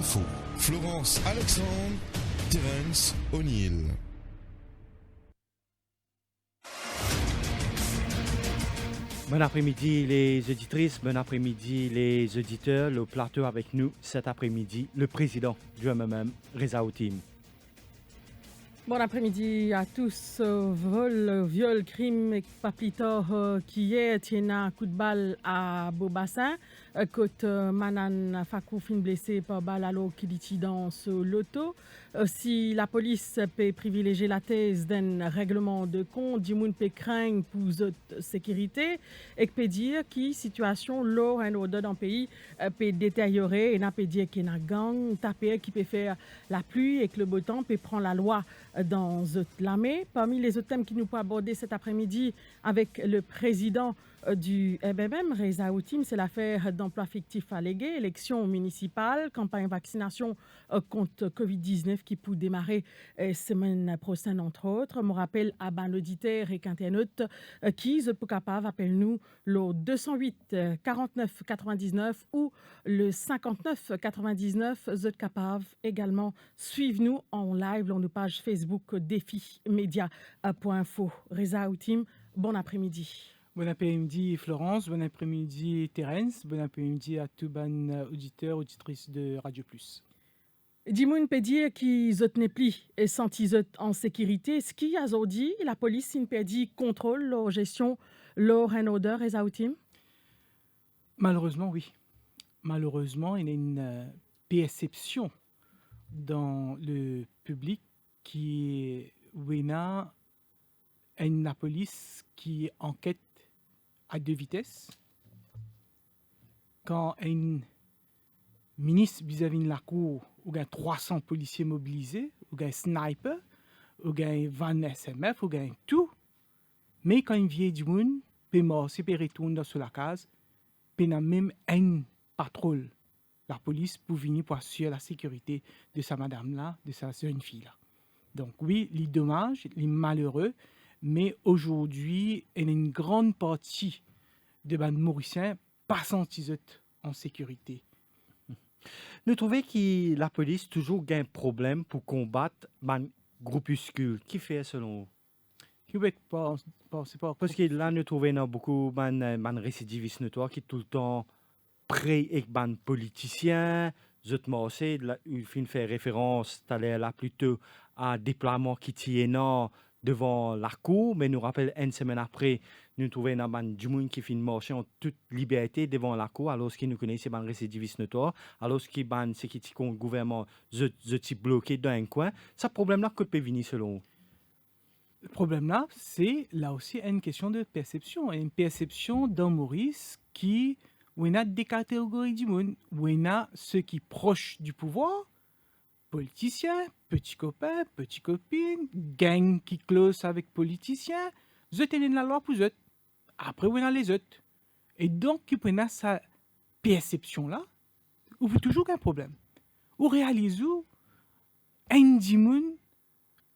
Info. Florence Alexandre, Terence O'Neill. Bon après-midi les auditrices, bon après-midi les auditeurs. Le plateau avec nous cet après-midi, le président du MMM, Reza Outim. Bon après-midi à tous. Vol, viol, crime et pas plus tard qu'hier, tient un coup de balle à Beaubassin. Côte Manan Fakou fin blessé par balle alors qu'il était dans ce loto. Si la police peut privilégier la thèse d'un règlement de compte, du monde peut craindre pour cette sécurité et peut dire que situation law and order dans le pays peut détériorer et n'a peut dire qu'il y a une gang tapé qui peut faire la pluie et que le beau temps peut prendre la loi dans l'armée. Parmi les autres thèmes qui nous peut aborder cet après-midi avec le président du MMM, Reza Outim, c'est l'affaire d'emploi fictif allégué, élections municipales, campagne vaccination contre Covid-19 qui peut démarrer semaine prochaine entre autres. Je rappelle à ban auditeur et internaute qui se peut capable, appelle-nous le 208 49 99 ou le 59 99. Vous êtes capable également suivre-nous en live dans nos pages Facebook défi média.info. Reza Outim, bon après-midi. Bon après-midi Florence, bon après-midi Terence, bon après-midi à tous les auditeurs, auditrices de Radio Plus. Dimoun peut dire qu'ils ne plus et senti en sécurité. Ce qui a dit, la police peut dire contrôle leur gestion, leur and order, Reza Outim? Malheureusement, oui. Malheureusement, il y a une perception dans le public qui est la police qui enquête à deux vitesses. Quand un ministre vis-à-vis de la cour, où il y a 300 policiers mobilisés, où il y a un sniper, où il y a un van SMF, où il y a tout. Mais quand il vient du monde, il peut retourner dans la case, il y a même un patrouille, la police, pour venir pour assurer la sécurité de sa madame-là, de sa jeune fille-là. Donc oui, les dommages, les malheureux, mais aujourd'hui, il y a une grande partie des Mauriciens pas sentis en sécurité. Nous trouvons que la police toujours a un problème pour combattre les groupuscules. Qui fait selon vous? Parce que là, nous trouvons beaucoup de récidivistes notoires qui tout le temps près avec les politiciens. Il fait référence là plutôt à déploiement qui tient devant la cour, mais nous rappelle une semaine après, nous trouvons du monde qui fait marcher en toute liberté devant la cour, alors qu'ils nous connaissent, c'est un récidiviste notoire, alors qu'ils c'est qui le gouvernement, je bloqué dans un coin. Ce problème-là, que peut venir selon vous? Le problème-là, c'est là aussi une question de perception. Une perception d'un Maurice qui, où il y a des catégories du monde, où il y a ceux qui sont proches du pouvoir, politiciens, petits copains, petites copines, gang qui close avec politiciens, vous êtes la loi pour eux. Après, vous avez les autres. Et donc, vous avez cette perception-là, vous avez toujours un problème. Vous réalisez, un dimoun,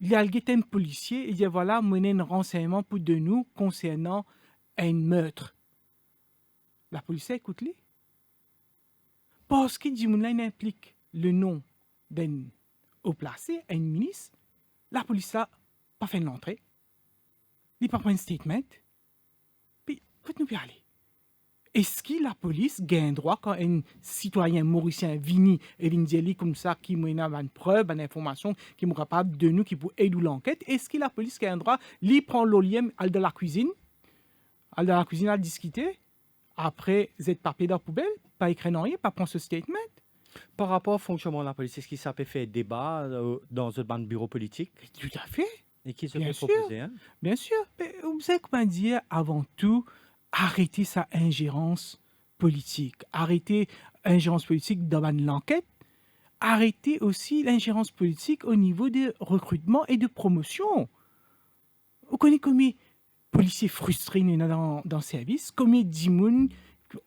il y a un policier, il dit voilà, moi j'ai un renseignement pour de nous concernant un meurtre. La police écoute-les. Parce que dimoun-là, il implique le nom d'un haut placé, un ministre, la police n'a pas fait l'entrée. Il n'a pas pris un statement. Puis, faites-nous parler. Est-ce que la police a un droit quand un citoyen mauricien vient et vient dire comme ça, qui a une preuve, une information, qui est capable de nous, qui peut aider l'enquête, est-ce que la police a un droit, lui prend l'oliem, aller dans la cuisine, à discuter, après, vous êtes papier dans la poubelle, pas écrit rien, pas prendre ce statement? Par rapport au fonctionnement de la police, est-ce que ça peut faire débat dans un bureau politique? Tout à fait. Et qui se Bien peut sûr. proposer? Hein? Bien sûr. Mais vous savez comment dire, avant tout, arrêter sa ingérence politique. Arrêter l'ingérence politique dans l'enquête. Arrêter aussi l'ingérence politique au niveau de recrutement et de promotion. Vous connaissez combien de policiers frustrés dans le service, combien de gens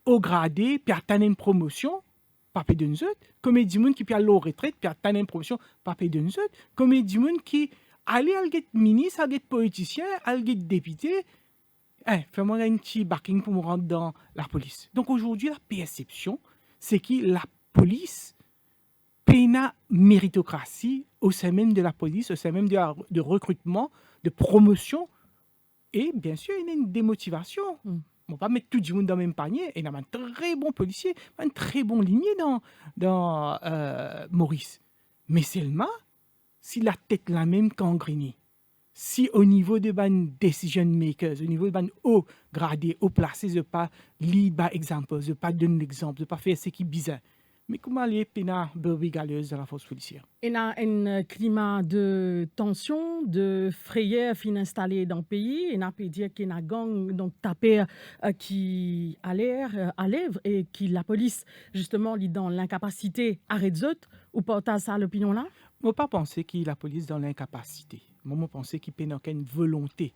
au gradé, puis attendent une promotion, pas payer de nous autres, combien de gens qui puis aller en retraite, puis attendent une promotion, pas payer de nous autres, combien de gens qui aller à être ministre, à être politicien, à être député, fais-moi un petit backing pour me rendre dans la police. Donc aujourd'hui, la perception, c'est que la police pena méritocratie au sein même de la police, au sein même de recrutement, de promotion, et bien sûr, il y a une démotivation. On ne va pas mettre tout le monde dans le même panier. Il y a un très bon policier, un très bon limier dans Maurice. Mais seulement, si la tête la même qu'Angrini, si au niveau de ban decision makers, au niveau de ban haut gradé, haut placé, je pas lead by example, je pas donner l'exemple, je pas faire ce qui est bizarre. Mais comment les pénats galeuse dans la force policière? Il y a un climat de tension, de frayeur fin installé dans le pays. Il y a peut dire qu'il y a une gang donc tapé qui a l'air à l'œuvre et qui la police justement lit dans l'incapacité arrête zot ou porte ça à l'opinion là. Moi pas penser qu'il la police dans l'incapacité. Moi penser qu'il peut une volonté.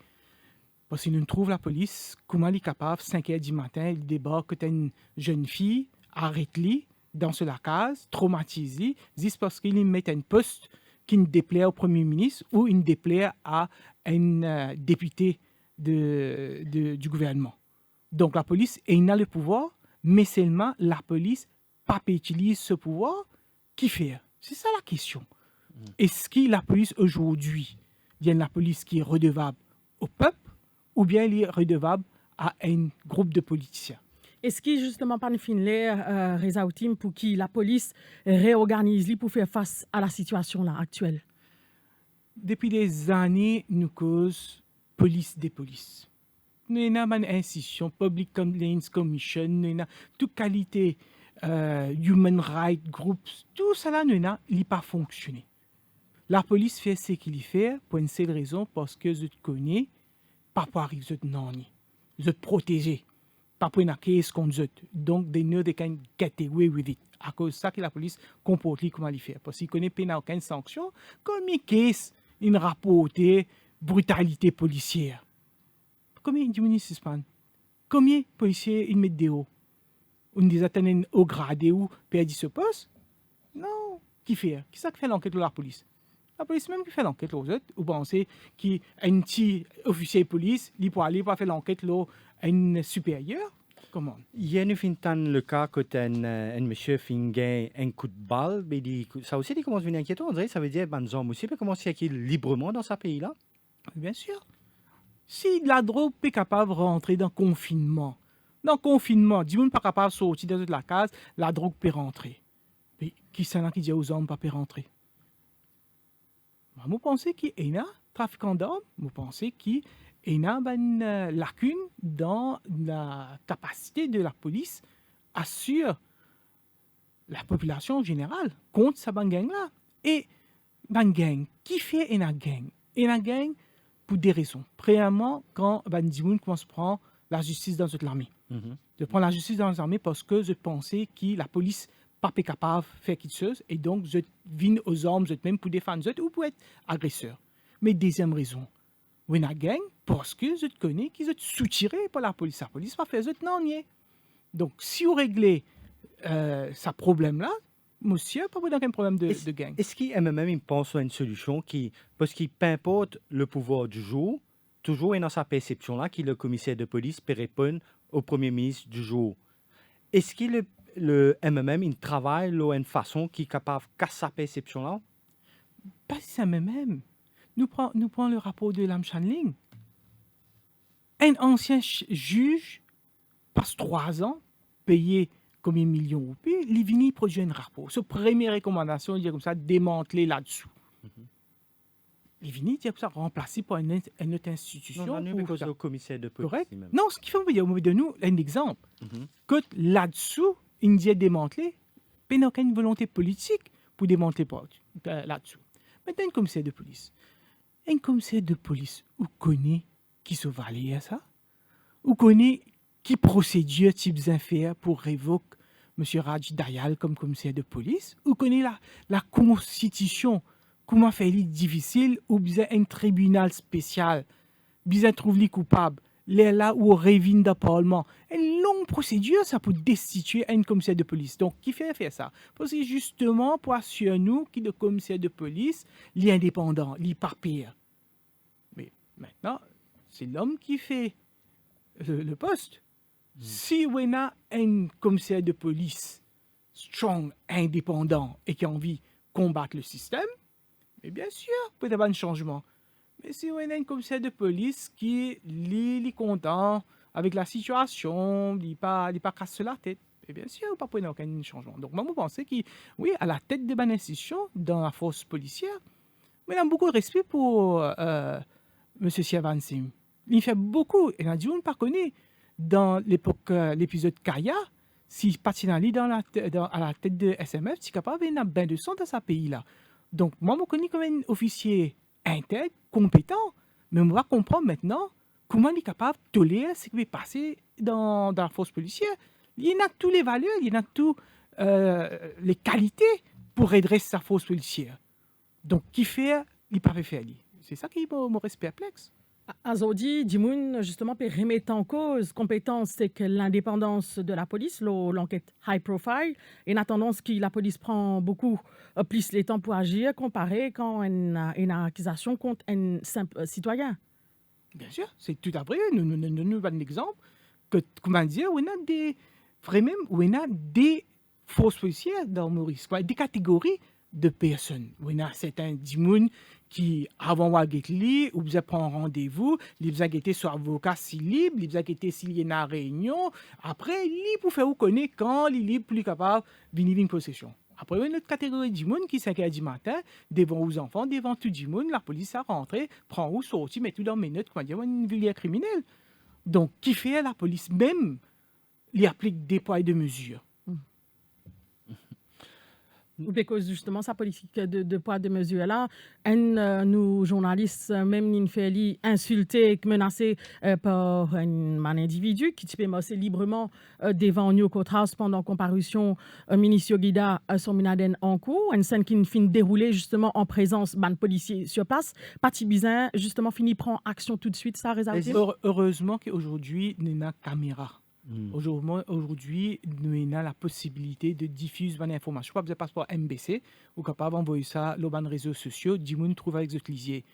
Parce que nous trouve la police comment elle est capable 5h du matin, il débarque que une jeune fille arrête-li dans la case, traumatisé, juste parce qu'il met un poste qui ne déplaît au Premier ministre ou il ne déplaît à un député du gouvernement. Donc la police a le pouvoir, mais seulement la police pas utilise ce pouvoir. Qui fait? C'est ça la question. Est-ce que la police aujourd'hui, bien la police qui est redevable au peuple ou bien elle est redevable à un groupe de politiciens? Est-ce qu'il justement pas une fin l'air résultat pour qui la police réorganise pour faire face à la situation là actuelle? Depuis des années, nous causons police des polices. Nous avons une institution, Public Complaints Commission, nous avons toute qualité human rights groups, tout ça là, nous n'a pas fonctionné. La police fait ce qu'il fait pour une seule raison, parce que je te connais, pas pour arriver, je te non, je te protéger. Pas pour une case contre eux. Donc, they know they can get away with it. À cause de ça que la police comporte comment il fait. Parce qu'il connaît pas aucune sanction, comme une case, une rapportée brutalité policière. Combien de minutes suspendent? Combien de policiers ils mettent des hauts? On les atteint au gradé ou perdit ce poste? Non. Qui fait? Qui ça qui fait l'enquête de la police? La police même qui fait l'enquête aux autres. Ou pensez qu'un petit officier de police, il peut aller pour faire l'enquête là. Un supérieur? Comment? Il y a le cas quand un monsieur finit un coup de balle, mais ça aussi il commence à venir inquiétant. On dirait ça veut dire que les hommes aussi peuvent commencer à aller librement dans ce pays-là. Bien sûr. Si la drogue est capable de rentrer dans le confinement, du monde pas capable de sortir de la case, la drogue peut rentrer. Mais qui c'est là qui dit aux hommes pas peut rentrer? Moi, je pense qu'il y a un trafiquant d'armes, je pense qu'il y a une lacune dans la capacité de la police à assurer la population générale contre sa gang-là. Et gang, qui fait une gang? Une gang pour des raisons. Premièrement, quand Dimoun commence à prendre la justice dans toute l'armée. Je prends la justice dans l'armée parce que je pensais que la police pas capable de faire quelque chose et donc je viens aux armes, je même pour défendre ou pour être agresseur. Mais deuxième raison, une gang parce que je connais qu'ils sont soutirés par la police. La police pas fait non nier. Donc si vous réglez ce problème-là, monsieur, pas aucun problème de gang. Est-ce qu'il même pense à une solution parce qu'il peu importe le pouvoir du jour, toujours est dans sa perception là, que le commissaire de police peut répondre au premier ministre du jour. Est-ce qu'il le MMM il travaille là une façon qui est capable de casser sa perception là? Pas si ça même. Nous prenons le rapport de Lam Chanling. Un ancien juge passe 3 ans payé combien de millions de roupies, il vient produire un rapport. Sa première recommandation, il dit comme ça, démanteler là-dessous. Il vient dire comme ça, remplacé par une autre institution. Non, non, parce que commissaire de police. Correct? Non, ce qu'il faut dire, au moment de nous, un exemple. Que là-dessous, il dit démanteler, mais il n'y a aucune volonté politique pour démanteler là-dessous. Maintenant, un commissaire de police. Un commissaire de police, vous connaissez qui se valait à ça? Vous connaissez qui procédure type d'affaires pour révoquer M. Raj Dayal comme commissaire de police? Vous connaissez la constitution, comment faire difficile ou bien un tribunal spécial, bien trouver les coupables, là où on revient dans le Parlement. Une longue procédure, ça peut destituer un commissaire de police. Donc, qui fait faire ça? Parce que justement, pour assurer nous que le commissaire de police, il est indépendant, il n'est pas pire. Mais maintenant, c'est l'homme qui fait le poste. Si on a un commissaire de police strong, indépendant et qui a envie de combattre le système, mais bien sûr, peut y avoir un changement. Mais si on a un commissaire de police qui est content avec la situation, il n'est pas cassé la tête, et bien sûr, pas pour aucun changement. Donc, moi, je pense que, oui, à la tête de bonne institution, dans la force policière, mais il a beaucoup de respect pour M. Siavansim. Il fait beaucoup, et on a dit, on ne pas connaît, dans l'épisode Kaya, si Patinali à la tête de SMF, c'est capable d'avoir bien de sang dans ce pays-là. Donc, moi, je connais comme un officier intègre, compétent, mais on va comprendre maintenant comment il est capable de tolérer ce qui va passer dans la force policière. Il y en a toutes les valeurs, il y en a toutes les qualités pour redresser sa force policière. Donc, qui fait, il ne peut pas faire. C'est ça qui me reste perplexe. Azodi, Dimoun, justement, peut remettre en cause compétence, c'est que l'indépendance de la police, l'enquête high profile, et la tendance que la police prend beaucoup plus le temps pour agir comparé quand une accusation contre un simple citoyen. Bien sûr, c'est tout à fait. Nous avons un exemple que, comment dire, on a des forces policières dans Maurice, des catégories de personnes. On a certains Dimoun qui, avant de guetter, ou vous prendre rendez-vous, ils vous guetter sur avocat s'il libre, ils vous guetter s'il y a une réunion. Après, libre pour faire vous connaître quand il est libre, plus capable de venir en possession. Après, il y a une autre catégorie de monde qui, 5h du matin, devant aux enfants, devant tout le monde, la police a rentré, prend ou sorti, met tout dans mes notes, comment dire, une ville criminelle. Donc, qui fait la police même, il applique des poids et des mesures. Parce justement, sa politique de poids de mesure là, nous journalistes, même nous fait insulter, menacés par un individu qui peut passer librement devant New Court House pendant comparution Ministre Guida son minaden en cours, une scène qui finit déroulée justement en présence d'un policier sur place. Pati Bizin justement finit prend action tout de suite, ça réserve. Heureusement qu'aujourd'hui nous avons caméra. Aujourd'hui, nous avons la possibilité de diffuser une information. Pas besoin de passeport MBC, ou capable d'envoyer ça sur les réseaux sociaux, du monde trouve avec les lisiers.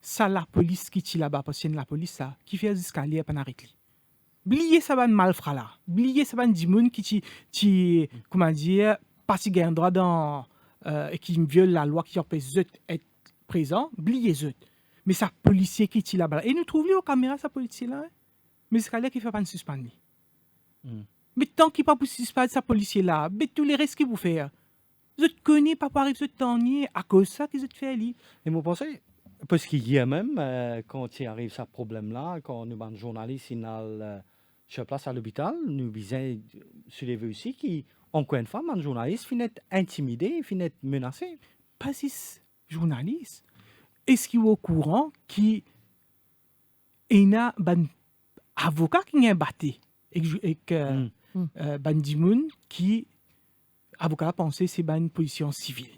Ça, la police qui est là-bas, parce que la police, ça, qui fait des escaliers pour arrêter. Oubliez ça, ban malfrat là. Oubliez ça, ban du monde qui, comment dire, pas si gagne droit dans, et qui viole la loi, qui empêche d'être présent. Oubliez eux. Mais ça, policier qui est là-bas. Et nous trouvons aux caméras, ça, policier là. Mais c'est là qui ne fait pas de suspendre. Mais tant qu'il n'y a pas de suspendre ce policier-là, mais tous les restes qu'il vous fait, vous connaissez pas pour arriver ce temps à cause de ça qu'ils ont fait. Et moi, je pensais, parce qu'il y a même, quand il arrive ce problème-là, quand nous, les journalistes, sur place à l'hôpital, nous visons soulever aussi qui, encore une fois, les journalistes finissent intimidés, finissent menacés. Pas si journalistes. Est-ce qu'il est au courant qu'il y a un avocat qui est battu et que Bandimoun qui avocat a pensé c'est une position civile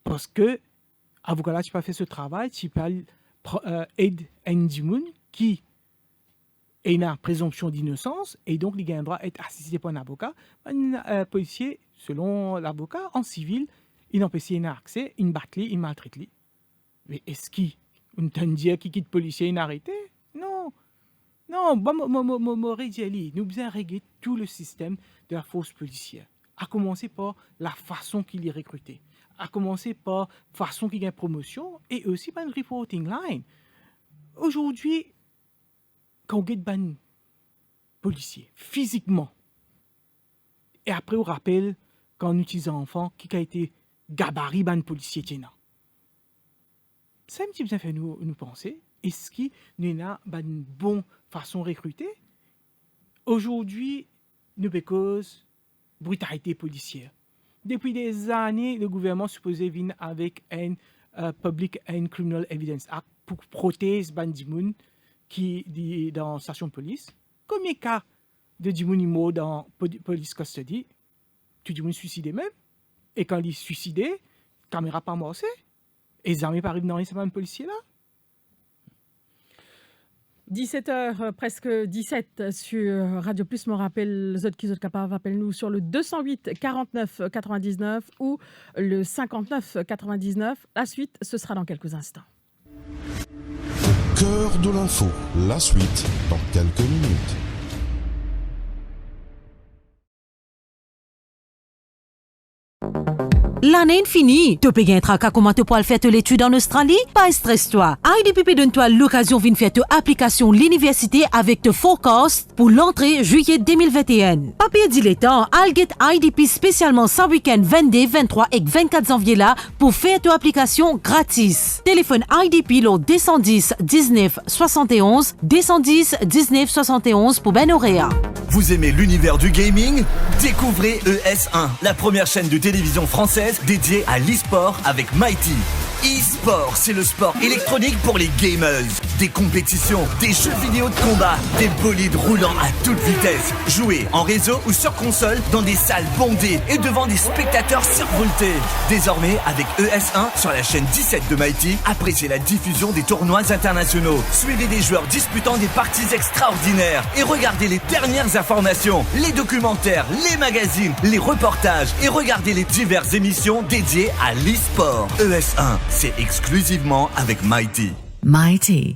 parce que avocat là tu pas fait ce travail tu parles aide Bandimoun qui est une présomption d'innocence et donc il a un droit d'être assisté par un avocat un policier selon l'avocat en civil il empêche un accès il bat il maltraite mais est-ce qu'il on te dit qui quitte policier il arrêté non, nous devons régler tout le système de la force policière. À commencer par la façon qu'il est recruté, à commencer par la façon qu'il gagne promotion et aussi par une reporting line. Aujourd'hui, quand on gagne un policier, physiquement, et après on rappelle quand on utilise un enfant qui a été gabarit d'un policier, ça me dit fait nous penser. Est-ce qu'il y a une bonne façon de recruter? Aujourd'hui, nous cause brutalité policière. Depuis des années, le gouvernement supposé venir avec un Public and Criminal Evidence Act pour protéger les gens qui sont dans la station de police. Combien de cas de gens dans la police custody? Tout le monde suicidé même. Et quand ils sont suicidés, la caméra pas morcée. Et les armées pas arrivent dans les policiers là. 17h, presque 17 sur Radio Plus. Me rappelle, les autres qui sont capables, appellent-nous sur le 208 49 99 ou le 59 99. La suite, ce sera dans quelques instants. Au cœur de l'info, la suite dans quelques minutes. l'année est finie. Tu peux gagner tracas comment tu pourras faire l'étude en Australie? Pas stress toi. IDPP donne-toi l'occasion de faire ton application l'université avec ton forecast pour l'entrée juillet 2021. Papier dilettant, I'll get IDP spécialement ce week-end 22, 23 et 24 janvier là pour faire ton application gratis. Téléphone IDP le 210 19 71 210 19 71 pour Ben Auréa. Vous aimez l'univers du gaming? Découvrez ES1, la première chaîne de télévision française dédiée à l'e-sport avec Mighty. E-sport, c'est le sport électronique pour les gamers. Des compétitions, des jeux vidéo de combat, des bolides roulant à toute vitesse. Jouez en réseau ou sur console dans des salles bondées et devant des spectateurs survoltés. Désormais, avec ES1 sur la chaîne 17 de Mighty, appréciez la diffusion des tournois internationaux. Suivez des joueurs disputant des parties extraordinaires et regardez les dernières informations, les documentaires, les magazines, les reportages et regardez les diverses émissions dédiées à l'e-sport. ES1, c'est exclusivement avec Mighty. Mighty.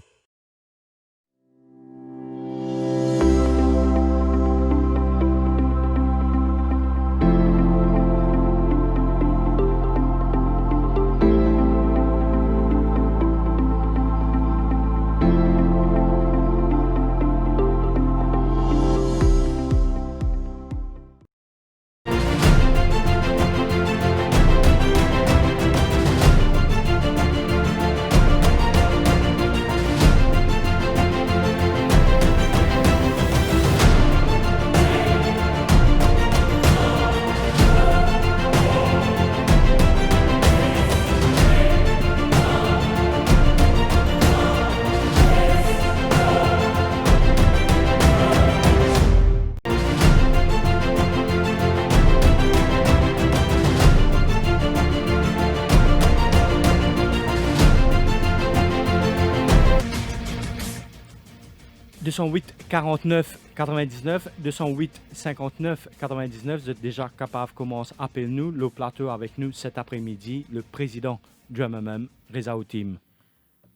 « 208 49 99, 208 59 99, vous êtes déjà capable de commencer. Appelez-nous, le plateau avec nous cet après-midi, le président du MMM, Reza Outim.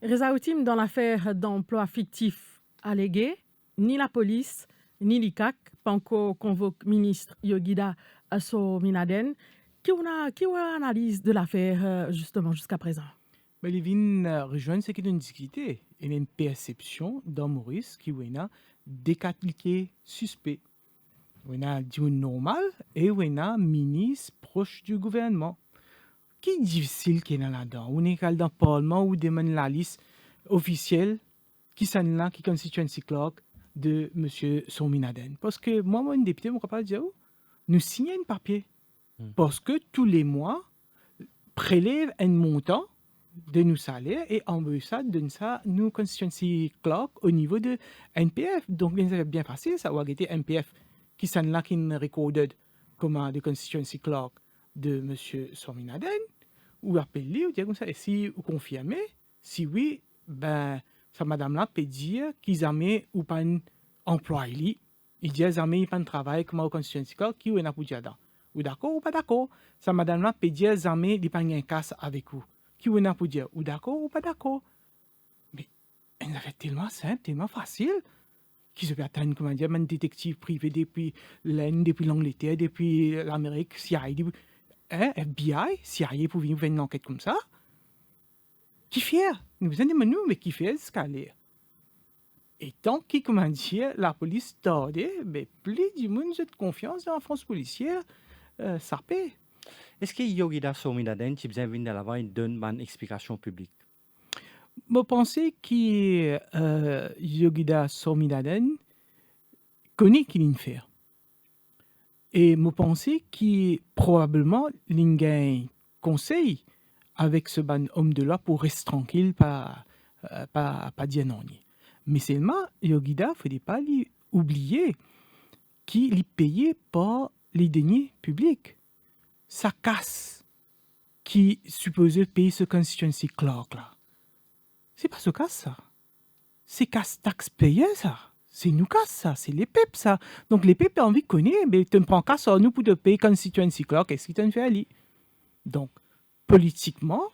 Reza Outim, dans l'affaire d'emploi fictif allégué, ni la police, ni l'ICAC, pas encore convoque ministre Yogida Sominaden. Qui a analyse de l'affaire justement jusqu'à présent? Mais les vins rejoindre ce qui est une difficulté. Il y a une perception dans Maurice qui est décatliqué suspect. Il y a du normal et il y a un ministre proche du gouvernement. Qui est difficile qui est là-dedans? On est dans le Parlement ou demande la liste officielle qui sont là, qui constituency clerk de M. Sominaden. Parce que moi, un député, je ne pas dire, nous signons un papier. Parce que tous les mois, prélève un montant de nos salaires et envoie ça, donne ça, nous constituency clerk au niveau de NPF. Donc, c'est bien facile, ça va être NPF qui sont là, qui recorded comme de constituency clerk de M. Sominaden, ou appeler, ou dire comme ça, et si vous confirmez, si oui, ben, ça madame-là peut dire qu'ils ont ou pas un employé, ils disent qu'ils n'ont pas un travail comme au constituency clerk, qui est pour dire ou d'accord ou pas d'accord, ça madame-là peut dire qu'ils n'ont pas un casse avec vous. Qui est pour dire ou d'accord ou pas d'accord. Mais elle a fait tellement simple, tellement facile, qu'ils se peut attendre, comment dire, un détective privé depuis l'Inde, depuis l'Angleterre, depuis l'Amérique, CIA, FBI, CIA pour venir faire une enquête comme ça. Qui fait? Nous vous demandons nous, mais qui fait ce qu'elle est? Et tant que, comment dire, la police tordait, mais plus du monde a de confiance dans la France policière, ça paie. Est-ce que Yogida Sominaden, qui vous invite à l'avant, donne une explication publique? Je pense que Yogida Sominaden connaît ce qu'il fait. Et je pense que probablement il a un conseil avec ce ban homme de loi pour rester tranquille, pas dire non. Mais seulement, Yogida, il ne faut pas oublier qu'il est payé par les deniers publics. Ça casse qui supposait payer ce constituency clerk là. C'est pas ce casse ça. C'est casse taxpayer ça. C'est nous casse ça. C'est les PEP ça. Donc les PEP ont envie de connaître, mais tu ne prends qu'à ça nous pour te payer constituency clerk. Qu'est-ce qu'ils t'ont fait aller? Donc politiquement,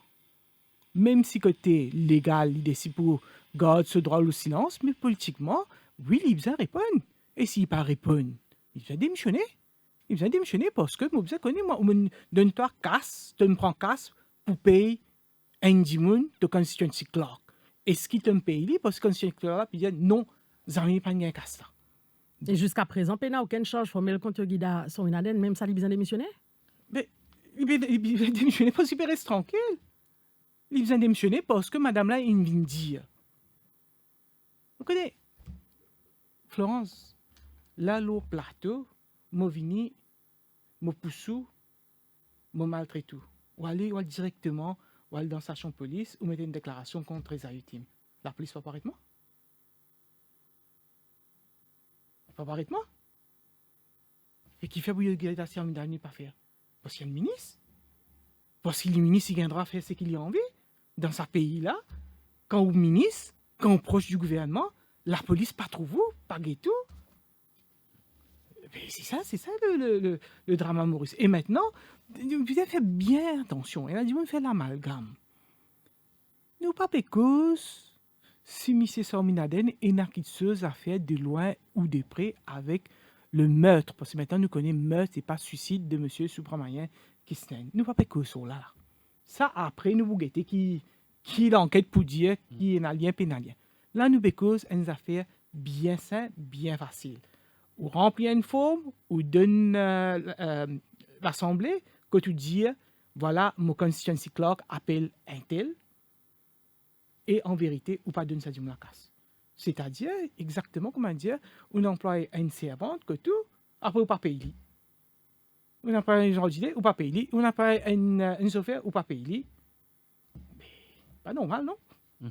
même si côté légal, il décide pour garder ce droit au silence, mais politiquement, oui, il va répondre. Et s'il ne pas répondre, il va démissionner. Il besoin démissionner parce que, moi, besoin connaître, moi, on donne-toi casse, tu me prends casse pour payer un dimoun de constituency clerk. Est-ce qu'il te me paye parce que constituency clerk, puis dit non, j'en ai pas de casse là. Et jusqu'à présent, il n'y a aucune charge formelle contre Guida son inaden, même ça, il a besoin de démissionner? Mais il besoin démissionner parce qu'il reste tranquille. Il besoin démissionner parce que madame là, il vient dire. Vous connaissez, Florence, là, l'eau plateau, moi vini, moi poussou, moi maltraitou. Ou aller directement, ou aller dans sa chambre police, ou mettre une déclaration contre les ultimes. La police va paraître moi? Va paraître moi? Et qui fait bouillir le gars si dernier pas faire? Parce qu'il y a le ministre. Parce que le ministre, il viendra faire ce qu'il a envie. Dans ce pays-là, quand vous ministre, quand on proche du gouvernement, la police pas trouve vous, pas tout. C'est ça le drama Maurice. Et maintenant, vous devez faire bien attention. Il a dit, on fait l'amalgame. Nous pas pécos si M. Sorminaden est une acquitteuse à faire de loin ou de près avec le meurtre. Parce que maintenant, nous connaissons meurtre et pas suicide de M. Subramanian Kisnen. Nous pas pécos sur là. Ça, après, nous vous guettez qui l'enquête pour dire qui est un lien pénalien. Là, nous pécos une affaire bien simple, bien facile. Ou remplir une forme, ou donne l'Assemblée, que tu dis, voilà, mon constituency clerk appelle un tel, et en vérité, ou pas donne ça du la casse. C'est-à-dire, exactement comme on dit, on emploie une servante, que tout, après, ou pas payer. On emploie un genre d'idée, ou pas payer. On emploie une chauffeur, ou pas payer. Mais, pas normal, non?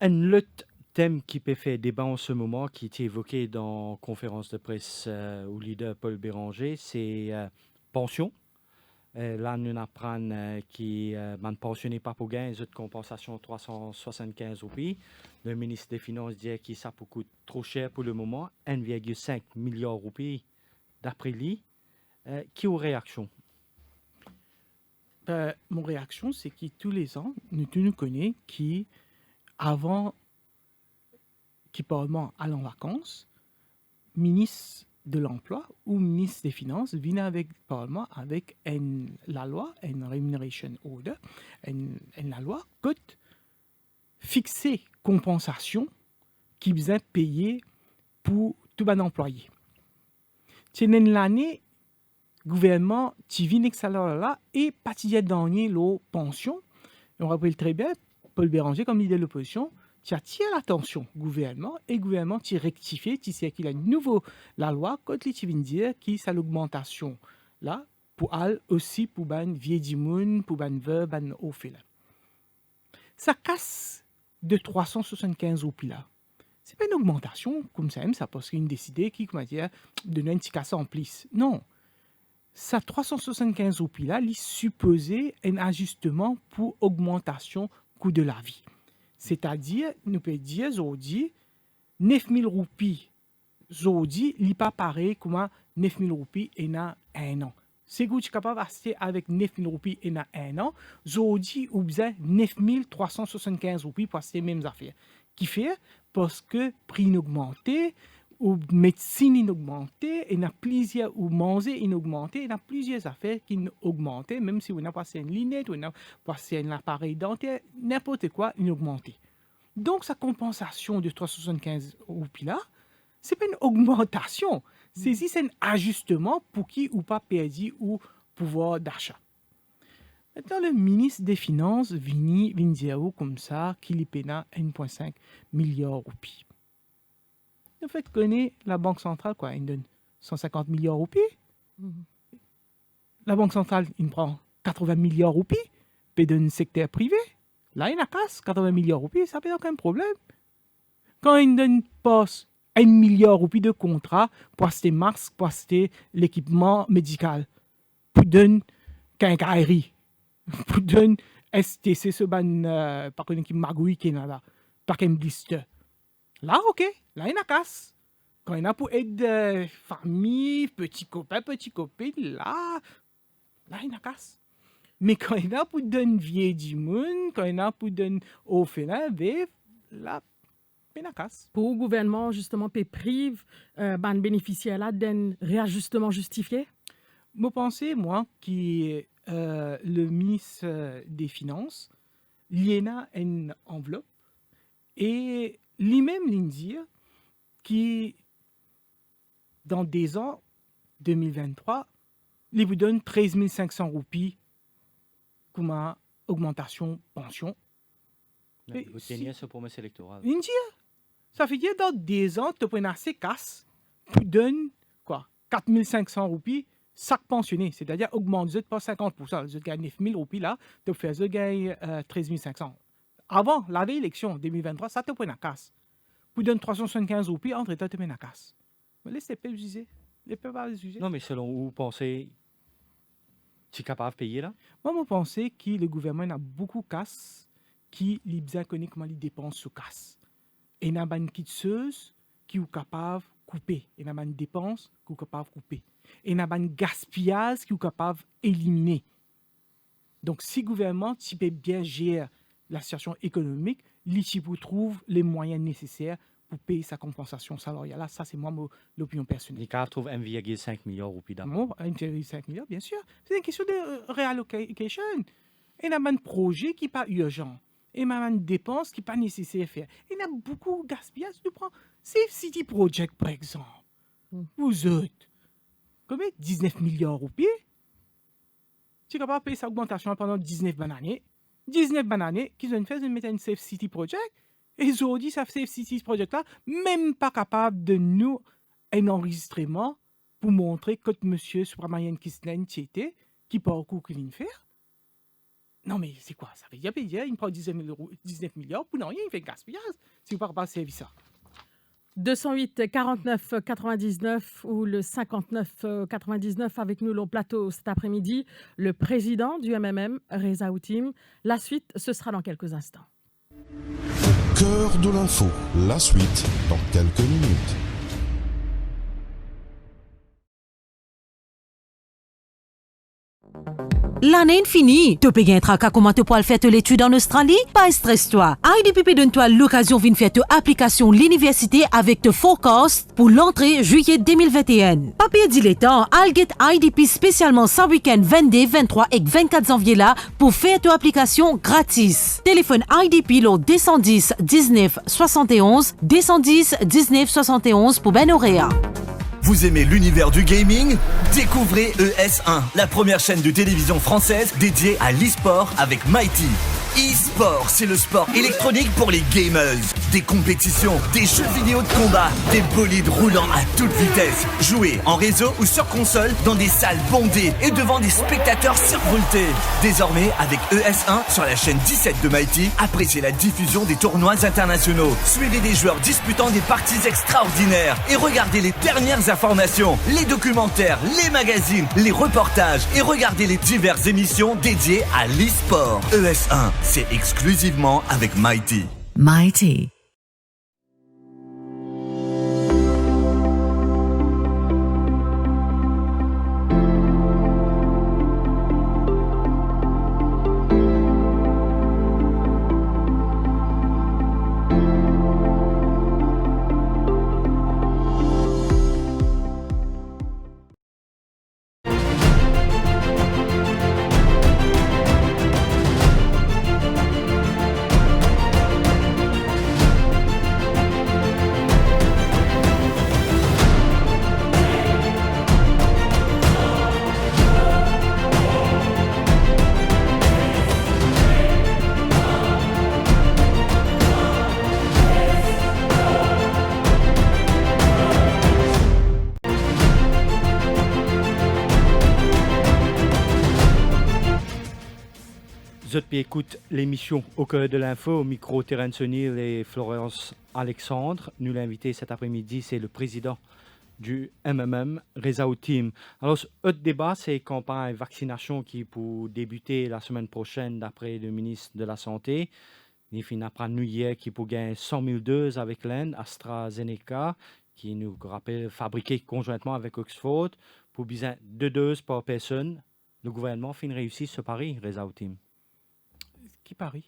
Un autre thème qui peut faire débat en ce moment, qui est évoqué dans la conférence de presse au leader Paul Béranger, c'est pension. Là, nous apprenons qui ne pensionné pas pour gain, de compensation 375 roupies. Le ministre des Finances dit que ça coûte trop cher pour le moment, 1,5 milliard de roupies d'après lui. Qui a réaction? Mon réaction, c'est que tous les ans, nous connaissons qui, avant qui Parlement allait en vacances, ministre de l'Emploi ou ministre des Finances vient avec le Parlement avec la loi, une remuneration order, la loi coûte fixer compensation qui besoin payer pour tout un employé. C'est l'année gouvernement qui vient avec salaire là et pas dernier la pension. On rappelle très bien Paul Béranger comme leader de l'opposition qui attire l'attention gouvernement et gouvernement qui rectifie, qui sait qu'il a nouveau la loi quand il vient dire qui ça l'augmentation là pour aller aussi pour ban vieux dimoun pour ban veuve ban orphelin. Ça casse de 375 roupies là. C'est pas une augmentation comme ça même ça parce qu'il a décidé qui comment dire de donner un petit casse en plus. Non. Ça 375 roupies là, il supposait un ajustement pour augmentation coût de la vie. C'est-à-dire, nous pouvons dire, aujourd'hui, 9 000 roupies, aujourd'hui, il n'est pas pareil comme 9 000 roupies et a un an. C'est que vous êtes capable d'acheter avec 9 000 roupies et a un an. Aujourd'hui, vous avez 9 375 roupies pour acheter les mêmes affaires. Qui fait parce que le prix a augmenté, ou médecine a augmenté, il y a plusieurs, ou manger a augmenté, il y a plusieurs affaires qui ont augmenté, même si on a passé une lunette, ou on a passé un appareil dentaire, n'importe quoi, il a augmenté. Donc, sa compensation de 375 roupies là, ce n'est pas une augmentation, c'est un ajustement pour qui ou pas perdu ou pouvoir d'achat. Maintenant, le ministre des Finances vient dire comme ça qu'il y a 1,5 milliard de roupies. En fait, connaît la Banque centrale, quoi, il donne 150 milliards de roupies. La Banque centrale, il prend 80 milliards de roupies, puis donne le secteur privé. Là, il a casse 80 milliards de roupies, ça n'a aucun problème. Quand il donne passe 1 milliard de roupies de contrat pour acheter masque, pour acheter l'équipement médical, pour donner quincaillerie, pour donner STC, ce ban, par une équipe magouille qui est là, par un blister. Là, ok, là, il y a casse. Quand il y a pour aider famille, petits copains, là, il y a casse. Mais quand il y a pour donner vieux du monde, quand il y a pour donner orphelin, là, Pénacasse. Pour le gouvernement, justement, peut prive ban bénéficiaire là d'un réajustement justifié? Je pense, moi, que le ministre des Finances, il a une enveloppe et lui-même, il dit que dans des ans, 2023, il vous donne 13 500 roupies comme augmentation pension. Et Vous si- teniez ce promesse électorale. Il dit, ça fait dire dans des ans, tu prends assez casse, tu donnes quoi, 4 500 roupies, chaque pensionné, c'est-à-dire augmente pas 50%, je gagne 9 000 roupies là, tu fais je gagne 13 500. Avant, la veille élection 2023, ça te prend à casse. Tu donnes 375 roupies, entre temps, tu prends à casse. Mais laissez les peuples juger. Les peuples va juger. Non, mais selon vous pensez, tu es capable de payer là? Moi, je pense que le gouvernement a beaucoup de casse qui lui bien connaît comment il dépense ce casse. Et il y a une quitteuse qui est capable de couper. Il y a une dépense qui est capable de couper. Et il y a un gaspillage qui est capable d'éliminer. Donc, si le gouvernement peut bien gérer la situation économique, il trouve les moyens nécessaires pour payer sa compensation salariale. Là, ça, c'est moi l'opinion personnelle. Les CAF trouvent 1,5 milliard de roupies d'abord. Non, 1,5 milliard, bien sûr. C'est une question de reallocation. Il y a un projet qui n'est pas urgent. Il y a une dépense qui n'est pas nécessaire à faire. Il y a beaucoup de gaspillage. Tu prends Safe City Project, par exemple. Vous autres, combien 19 milliards de roupies? Tu es capable de payer sa augmentation pendant 19 bonnes années. 19 bonnes années qu'ils ont fait de mettre une Safe City Project. Et aujourd'hui, ça Safe City Project-là, même pas capable de nous un enregistrement pour montrer que monsieur Subramanian Kisnen était, qui parcourt qu'il vient faire. Non, mais c'est quoi? Ça veut dire payer, il prend 19 milliards pour non rien, il fait un gaspillage. Si vous ne parlez pas de service ça. 208 49 99 ou le 59 99 avec nous au plateau cet après-midi, le président du MMM, Reza Outim. La suite, ce sera dans quelques instants. Cœur de l'info, la suite dans quelques minutes. L'année est finie. Tu peux gagner tracas comment tu pourras faire l'étude en Australie? Pas stress toi. IDPP donne-toi l'occasion de faire ton application l'université avec te forecast pour l'entrée juillet 2021. Papier dilettant, I'll get IDP spécialement ce week-end 22, 23 et 24 janvier là pour faire ton application gratis. Téléphone IDP le 210 19 71 210 19 71 pour Ben Auréa. Vous aimez l'univers du gaming? Découvrez ES1, la première chaîne de télévision française dédiée à l'e-sport avec Mighty. E-sport, c'est le sport électronique pour les gamers. Des compétitions, des jeux vidéo de combat, des bolides roulant à toute vitesse. Jouez en réseau ou sur console dans des salles bondées et devant des spectateurs survoltés. Désormais, avec ES1 sur la chaîne 17 de Mighty, appréciez la diffusion des tournois internationaux. Suivez des joueurs disputant des parties extraordinaires et regardez les dernières informations, les documentaires, les magazines, les reportages et regardez les diverses émissions dédiées à l'e-sport. ES1, c'est exclusivement avec Mighty. Mighty. Vous écoutez l'émission Au cœur de l'info, au micro Terence O'Neill et Florence Alexandre. Nous l'invité cet après-midi, c'est le président du MMM, Reza Outim. Alors, ce débat, c'est campagne vaccination qui pour débuter la semaine prochaine, d'après le ministre de la Santé. Il finit après nous hier qui pour gagner 100 000 doses avec l'Inde, AstraZeneca, qui nous rappelle fabriqué conjointement avec Oxford, pour besoin de 2 doses par personne. Le gouvernement finit réussir ce pari, Reza Outim. Qui parie?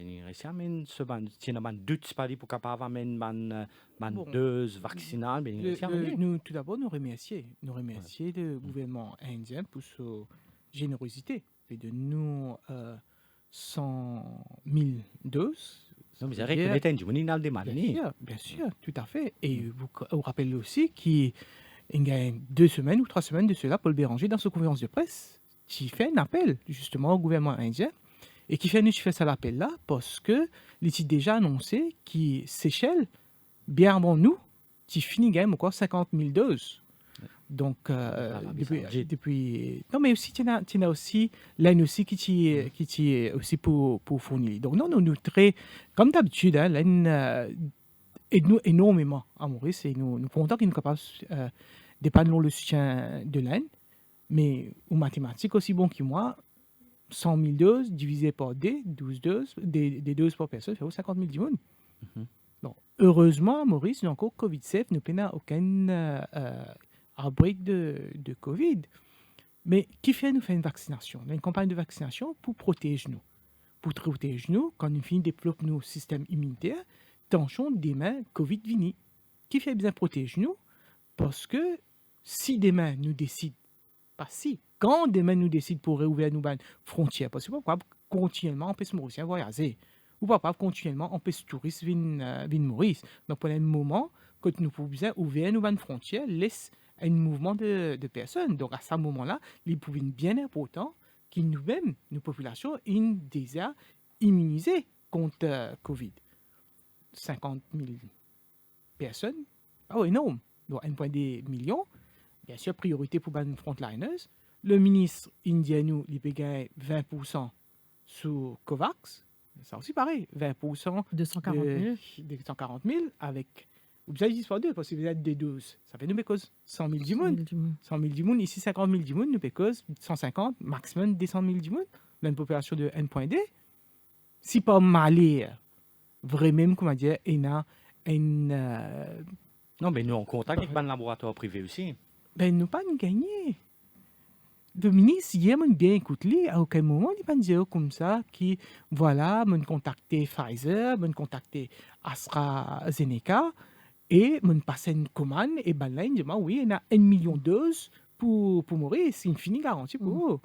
Il reste mais ce ban tiens ban doute pas dit pour capable amener ban Bon. dose vaccinale mais il reste Nous, tout d'abord, nous remercier le gouvernement indien pour sa générosité et de nous 100 000 doses. non mais c'est vrai que les temps du n'a demandé Bien sûr, tout à fait. Et vous rappelez aussi qu'il y a 2 semaines ou 3 semaines de cela, Paul Béranger, dans sa conférence de presse, qui fait un appel justement au gouvernement indien et qui fait cet appel-là parce que il a déjà annoncé que Seychelles, bien avant nous, qui finit quand même encore 50 000 doses. Donc, depuis... Non, mais aussi, tu as aussi l'ANE aussi qui est aussi pour fournir. Donc, non, nous très... Comme d'habitude, l'ANE aide-nous énormément à Maurice et nous comptons qu'il est capable de dépendre le soutien de l'ANE. Mais aux mathématiques aussi bon que moi, 100 000 doses divisé par 12 doses, des doses par personne, ça fait 50 000 du monde. Bon, heureusement, Maurice, nous encore COVID-safe, nous n'avons aucun outbreak de COVID. Mais qui fait nous faire une vaccination? Une campagne de vaccination pour protéger nous. Pour protéger nous, quand nous finissons de développer nos systèmes immunitaires, tension demain COVID vini. Qui fait bien protéger nous? Parce que si demain nous décide, pas si, quand demain nous décide pour réouvrir nos frontières, parce que pas continuellement empêcher les Mauriciens voyager, ou pas continuellement empêcher les touristes venir Maurice. Donc pendant un moment, quand nous pouvons bien ouvrir nos frontières, laisse un mouvement de personnes. Donc à ce moment-là, il pouvait bien important que nous-mêmes, nos populations, soient déjà immunisées contre Covid. 50 000 personnes, énorme. Donc 1,2 million. Bien sûr, priorité pour les frontliners. Le ministre indien, il peut gagner 20% sur COVAX. Ça aussi pareil, 20%. 240 000. 240 000 avec... Vous avez dit pas deux, parce que vous êtes des 12. Ça fait nous cause 100 000 du monde. 100 000 du monde. Ici, 50 000 du monde, nous cause 150, maximum 200 000 du monde. Dans une population de 1,2. Si pas malé, vraiment, comment dire, il y a une... non mais nous en contact avec un laboratoire privé aussi. Ben, nous pas gagné. Le ministre, hier, m'a bien écouté. À aucun moment, il m'a dit comme ça, qui, voilà, m'a contacté Pfizer, m'a contacté AstraZeneca, et m'a passé une commande, et ben là, il dit, oui, il y a 1 million de doses pour mourir, c'est une finie garantie pour eux.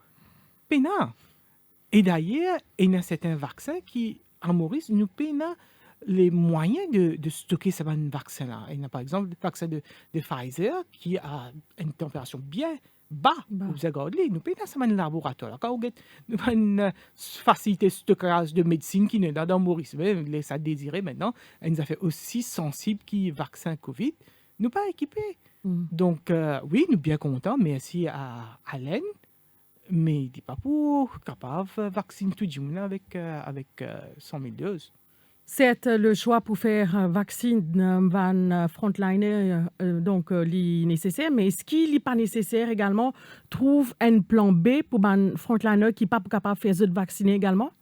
Pénal. Et d'ailleurs, il y a certains vaccins qui, en Maurice, nous pénal les moyens de stocker ce vaccin-là. Il y a par exemple le vaccin de Pfizer qui a une température bien bas. Vous regardez, nous payons ça dans le laboratoire. Quand vous avez une facilité de stockage de médecine qui n'est pas dans Maurice, mais ça désirait maintenant, une affaire aussi sensible qui vaccin Covid, nous pas équipés. Donc, oui, nous bien contents, merci à Alain, mais il dit pas pour capable de vacciner tout le monde avec 100 000 doses. C'est le choix pour faire un vaccin van frontliner, donc nécessaire, mais est-ce qu'il n'est pas nécessaire également trouve un plan B pour un frontliner qui n'est pas capable de faire de vacciner également?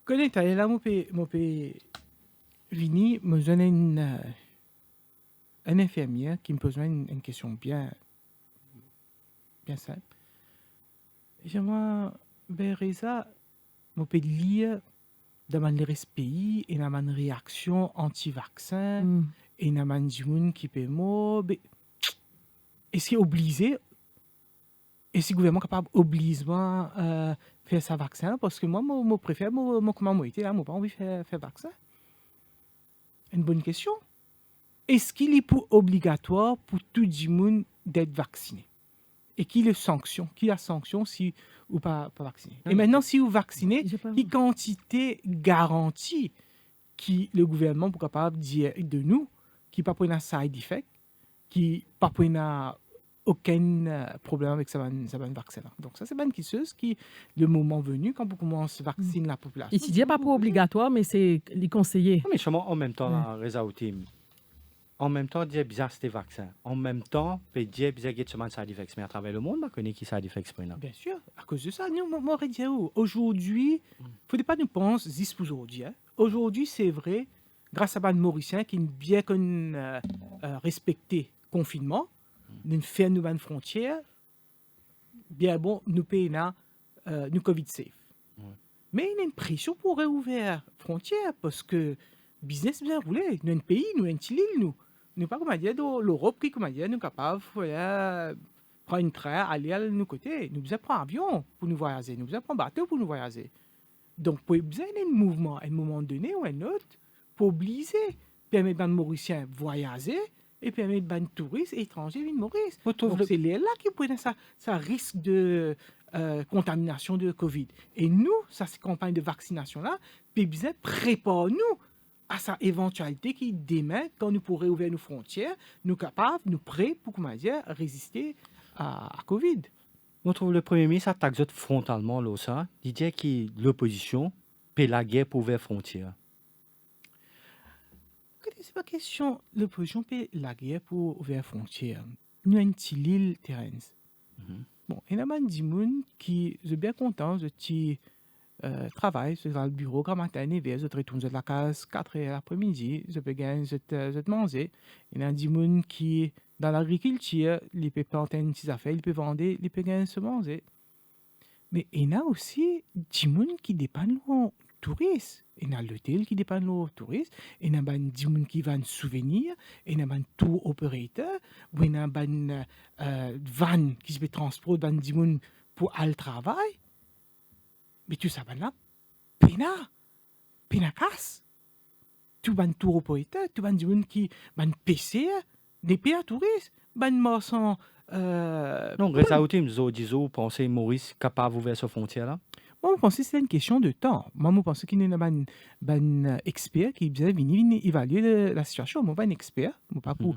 Connais-tu, là, mon pays vini, me donne un infirmière qui me pose une question bien simple. J'aimerais, Reza, mon pays lire dans les pays et dans une réaction anti-vaccin et dans un monde qui peut mourir. Est-ce qu'il est obligé? Est-ce que le gouvernement est capable obligement faire sa vaccin? Parce que moi, je préfère, comment moi, je n'ai pas envie de faire vaccin. Une bonne question. Est-ce qu'il est obligatoire pour tout le monde d'être vacciné? Et qui la sanction si ou pas vacciné. Et maintenant, si vous vaccinez, quelle quantité garantie qui le gouvernement est capable de dire de nous, qui n'a pas de side effect, qui n'a pas aucun problème avec ce vaccin. Donc ça, c'est une chose qui, le moment venu, quand on commence à vacciner la population... Ici, ce n'est pas obligatoire, mais c'est les conseillers. Mais justement, en même temps, en même temps, dire bizarre c'était vaccin. En même temps, peut dire bizarre qu'il y a side effects. Mais à travers le monde, on connaît qui side effects pour Bien sûr, à cause de ça, nous, moi, je dire aujourd'hui, il ne faut pas nous penser juste pour aujourd'hui. Aujourd'hui, c'est vrai, grâce à les Mauriciens qui ont bien respecté le confinement, nous faire une nouvelle frontière, bien bon, nous payons nous Covid safe. Mais il y a une pression pour réouvrir frontières parce que business bien roulé. Nous, un pays, nous, un petit île, nous. Nous pas, comment dire, dans l'Europe qui, comment dire, nous capables, prendre une train, aller à nos côtés. Nous besoin prendre avion pour nous voyager. Nous besoin prendre bateau pour nous voyager. Donc, pour besoin d'un mouvement, à un moment donné ou à un autre, pour obliger, permettre aux Mauriciens de voyager et permettre aux touristes étrangers de venir Maurice. Donc, c'est là qui prennent ça risque de contamination de Covid. Et nous, ça, ces campagnes de vaccination-là, puis besoin prépare-nous à sa éventualité qui, demain, quand nous pourrons ouvrir nos frontières, nous capables, nous prêts pour, comment dire, résister à Covid. Je trouve le Premier ministre attaque frontalement là, ça. Il dit que l'opposition paie la guerre pour ouvrir frontières. C'est pas question, l'opposition paie la guerre pour ouvrir frontières. Nous, une petite île, Terence. Bon, il y a des gens qui sont bien contents de travail dans le bureau quand matin et vers, je retourne de la case 4 heures l'après-midi, je peux gagner, je manger. Il y a des gens qui, dans l'agriculture, ils peuvent planter une petite affaire, ils peuvent vendre, ils peuvent gagner se manger. Mais il y a aussi des gens qui dépendent de touristes. Il y a l'hôtel qui dépend de touristes. Il y a des gens qui vendent souvenirs. Il y a des tour opérateurs. Il y a des vannes qui se transportent des gens pour aller au travail. Mais tout ça, là, pena casse. Tout le tour opérateur, tout le gens qui ont PC, des pays touristes, des marchands. Donc, résultat, vous pensez Maurice capable d'ouvrir sa frontière-là? Moi, je pense que c'est une question de temps. Moi, je pense qu'il y a un expert qui vient venir évaluer la situation. Moi, je suis pas un expert. Je ne pas pour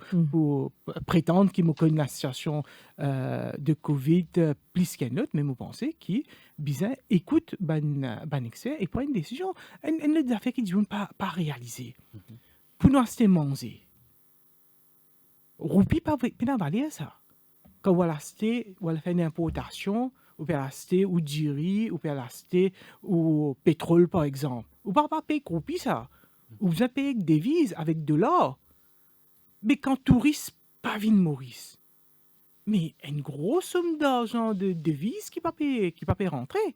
prétendre qu'il me connaît la situation de Covid plus qu'un autre, mais je pense qu'il vient écoute un expert et prend une décision. Une autre affaire qui ne pas réaliser. Pour nous acheter manger. Roupi pas valer ça. Quand on acheter, on fait une importation, ou peut acheter ou du riz, ou peut acheter ou pétrole par exemple. Ou pas payer roupi ça. Ou vous payer avec devises, avec de l'or. Mais quand touriste pas vin Maurice. Mais une grosse somme d'argent de devises qui pas payer rentrer.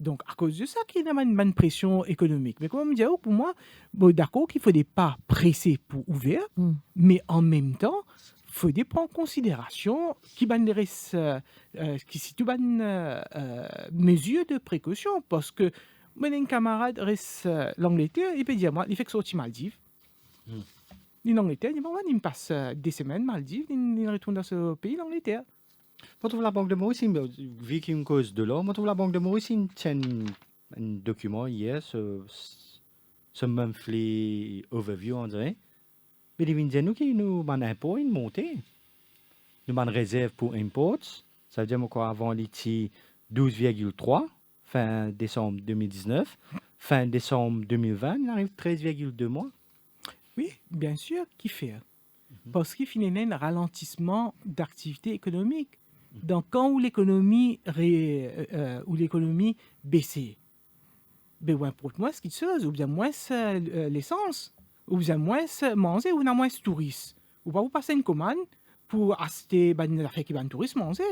Donc, à cause de ça, il y a une pression économique. Mais comme je disais, pour moi, d'accord qu'il ne faut pas presser pour ouvrir, mais en même temps, il faut prendre en considération qui situe une mesure de précaution. Parce que mon camarade reste l'Angleterre, il peut dire, moi, il fait que sortir Maldives. L'Angleterre, il me passe des semaines Maldives, il retourne dans ce pays, l'Angleterre. Je trouve la Banque de Maurice, vu qu'il y a une cause de l'or, je trouve la Banque de Maurice tient un document hier, ce monthly overview, on dirait. Mais il vient nous qui nous avons un impôt, une montée. Nous avons une réserve pour imports. Ça veut dire qu'avant, il était 12,3 fin décembre 2019. Fin décembre 2020, il arrive 13,2 mois. Oui, bien sûr, qui fait. Parce qu'il y a un ralentissement d'activité économique. Donc, quand l'économie baissait, ben, pour moi, ce qui se fait, ou bien moins l'essence, ou bien moins manger, ou bien moins touristes. Ou pas vous passer une commande pour acheter des affaires qui vont touristes manger.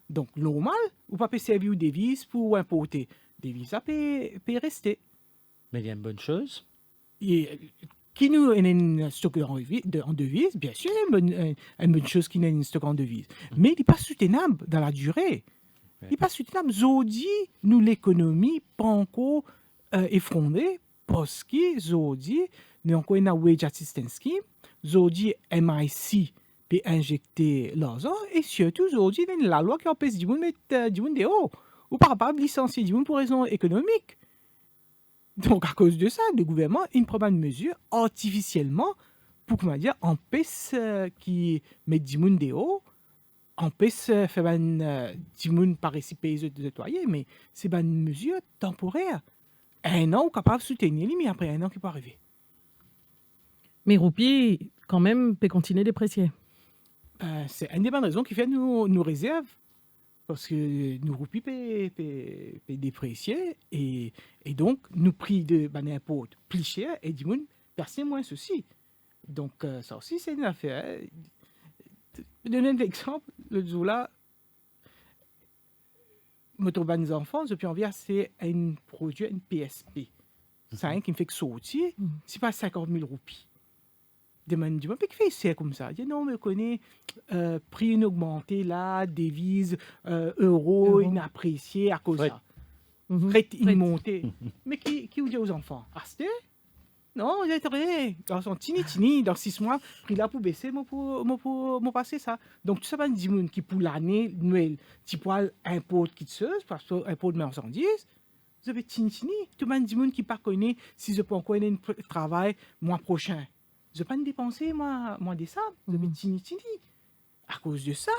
Donc, normal, ou pas servir des devises pour importer. Des devises, ça peut rester. Mais il y a une bonne chose. Qui nous a un stock en devise, bien sûr, une bonne chose qui n'a un stock en devise. Mais il n'est pas soutenable dans la durée. Il n'est pas soutenable. Zodi, nous, l'économie, pas encore effondrée, parce que Zodi, nous avons un wage assistance scheme, Zodi, MIC, peut injecter l'argent, et surtout, Zodi, il y a la loi qui empêche de mettre du monde dehors, ou pas capable de licencier du monde pour raison économique. Donc, à cause de ça, le gouvernement prend une mesure artificiellement pour empêcher qui met du monde dehors, empêche de faire du monde par ici payer de nettoyer, mais c'est une mesure temporaire. Un an, on est capable de soutenir, mais après un an, qui peut arriver. Mais Roupi, quand même, peut continuer de déprécier. C'est une des bonnes raisons qui fait nous réserve. Parce que nous roupies peut déprécier et donc nous prix de impôt plus cher et du monde personne moins ceci. Donc ça aussi c'est une affaire. Je donne un exemple, le jour là motoban des enfants, depuis envie c'est un produit, une PSP. C'est rien qui me fait que sortir, c'est pas 50 000 roupies. Demande du mais qui fait c'est comme ça? Il dit non, mais on connaît prix inaugmenté là, devise, euros inappréciés à cause de ça. Fret immonté. Mais qui vous dit aux enfants? Acheter? Non, il est vrai. Dans son tini, dans 6 mois, prix là pour baisser, pour passer ça. Donc, tout ça, ben, dit qui pour l'année, Noël, tu poil impôt qui te parce que impôt de marchandises, vous avez tini. Tout le monde qui pas connaît si je peux encore un travail mois prochain. Je ne vais pas dépenser, moi, décembre. Vous avez tini. À cause de ça,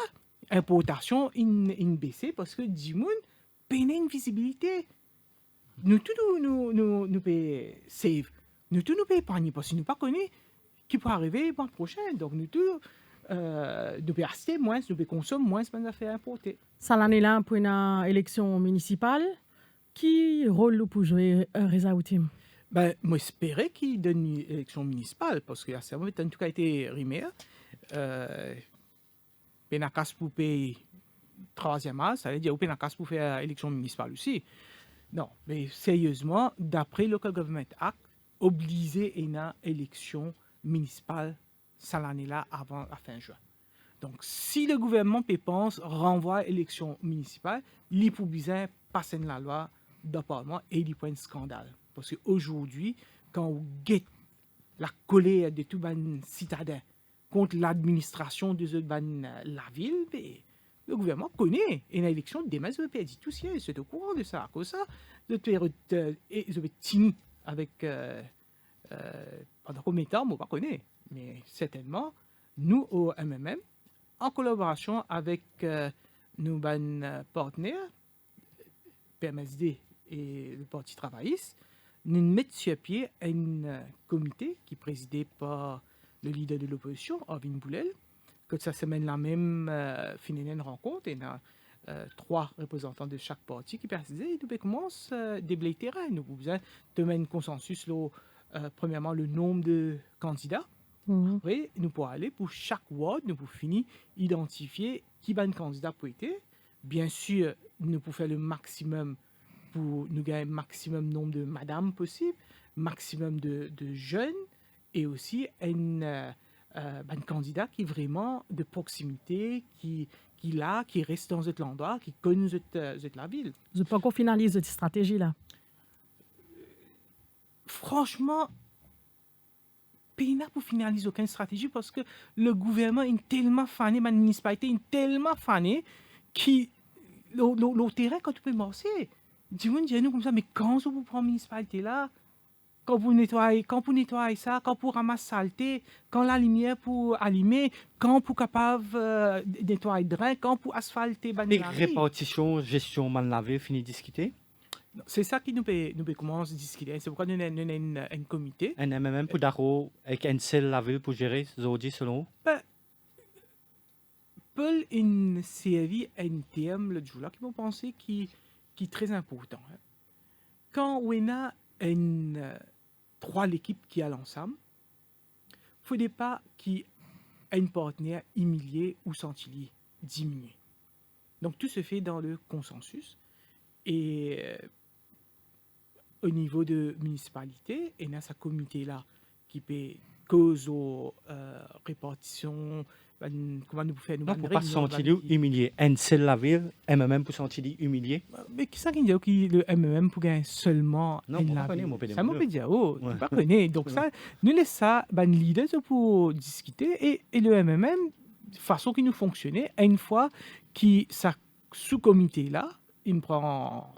importation, in baissé parce que du monde peine une visibilité. Nous tous nous payons save. Nous tous nous payons épargner parce que nous ne connaissons pas qui peut arriver le mois prochain. Donc nous tous nous payons acheter moins, nous payons consommer moins de affaires importées. Ça l'année là pour une élection municipale, qui rôle pour jouer Reza Outim? Ben, moi j'espérais qu'il donne une élection municipale parce que ça a en tout cas été rimé. Penakas pour payer troisième âge, ça veut dire Penakas pour faire élection municipale aussi. Non, mais sérieusement, d'après Local Government Act, obliger une élection municipale cette année-là avant la fin juin. Donc, si le gouvernement pense renvoie élection municipale, il peut bien passer la loi dans le Parlement et il peut un scandale. Parce qu'aujourd'hui, quand on guette la colère de tous les citadins contre l'administration de la ville, le gouvernement connaît une élection demain, je vais perdre tout ciel, c'est au courant de ça. À cause de ça, je vais tini avec pendant combien de temps, on ne connaît pas. Mais certainement, nous au MMM, en collaboration avec nos partenaires, PMSD et le Parti travailliste, nous mettons sur pied un comité qui est présidé par le leader de l'opposition, Arvin Boulel, que cette semaine-là même, finit une rencontre, et il y a 3 représentants de chaque parti qui précisaient nous commence à déblayer le terrain. Nous avons besoin de mettre un consensus, premièrement, le nombre de candidats. Après, nous pourrons aller pour chaque ward, nous pouvons finir identifier qui va un candidat pour être. Bien sûr, nous pouvons faire le maximum pour nous gagner le maximum nombre de madames possible, maximum de jeunes, et aussi un candidat qui est vraiment de proximité, qui reste dans cet endroit, qui connaît la ville. Je peux encore finaliser cette stratégie-là. Franchement, Péna pour finaliser aucune stratégie parce que le gouvernement est tellement fané, la municipalité est tellement fané qui le terrain quand tu peux marcher. Dis-moi, dis-nous comme ça, mais quand vous prenez la municipalité là, quand vous nettoyez ça, quand vous ramassez saleté, quand la lumière pour allumer, quand vous capable nettoyer le drain, quand vous asphalter les répartitions, gestion mal lavé, fini de discuter. C'est ça qui nous peut commencer à discuter. C'est pourquoi nous avons un comité. Un MMM pour Daro, avec un seul lavé pour gérer, Zodi, selon vous? Paul une série, un terme, le jour là, qui m'ont pensé qui est très important. Quand on a 3 l'équipe qui allent ensemble, il ne faut pas qu'il y ait un partenaire humilié ou senti diminué. Donc tout se fait dans le consensus. Et au niveau de municipalité, il y a ce comité-là qui peut cause aux répartitions. Comment nous faire nous non, pour pas se sentir humilié. Un seul la ville, MMM pour se sentir humilié. Mais qui ça qui dit que le MMM pour gagner seulement non, un la ville? Ça m'a pas dit, oh, tu pas connais. Donc ça, nous laisse ça, leader pour discuter et le MMM, façon qui nous fonctionnait, une fois qui ça sous-comité-là, il prend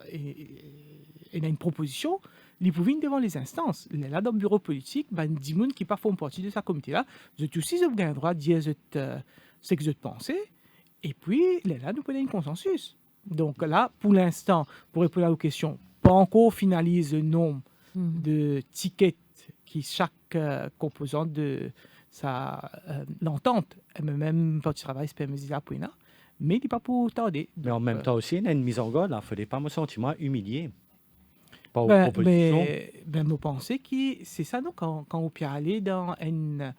il a une proposition, il peut venir devant les instances. Là, dans le bureau politique, des gens qui ne font pas partie de ce comité-là, vous êtes aussi vous avez le droit de dire ce que vous pensez. Et puis, là, nous prenons un consensus. Donc là, pour l'instant, pour répondre aux questions, pas encore finalise le nombre de tickets qui chaque composante de l'entente, même Parti travail, PMSD, mais il n'est pas pour tarder. Mais en même temps aussi, il y a une mise en garde, il ne fallait pas me sentir humilié. Pas aux propositions. Je pense que c'est ça, non, quand on peut aller dans une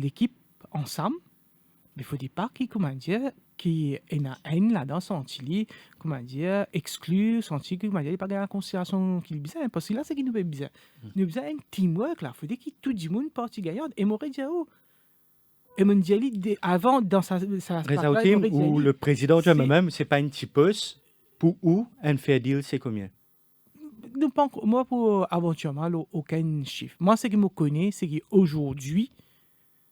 équipe ensemble, il faut pas qui est une haine là-dedans, senti, exclure, senti, il n'y a pas de considération qui est bizarre, parce que là, c'est qui nous fait bizarre. Nous avons un teamwork là, il faut dire que tout le monde parti gagnant, et Moré Diao. Et mon diali, avant, dans sa Réseau team ou le président de même, c'est pas une typeuse, pour où un fair deal, c'est combien? Moi, pour aventurement, aucun chiffre. Moi, ce que je connais, c'est qu'aujourd'hui,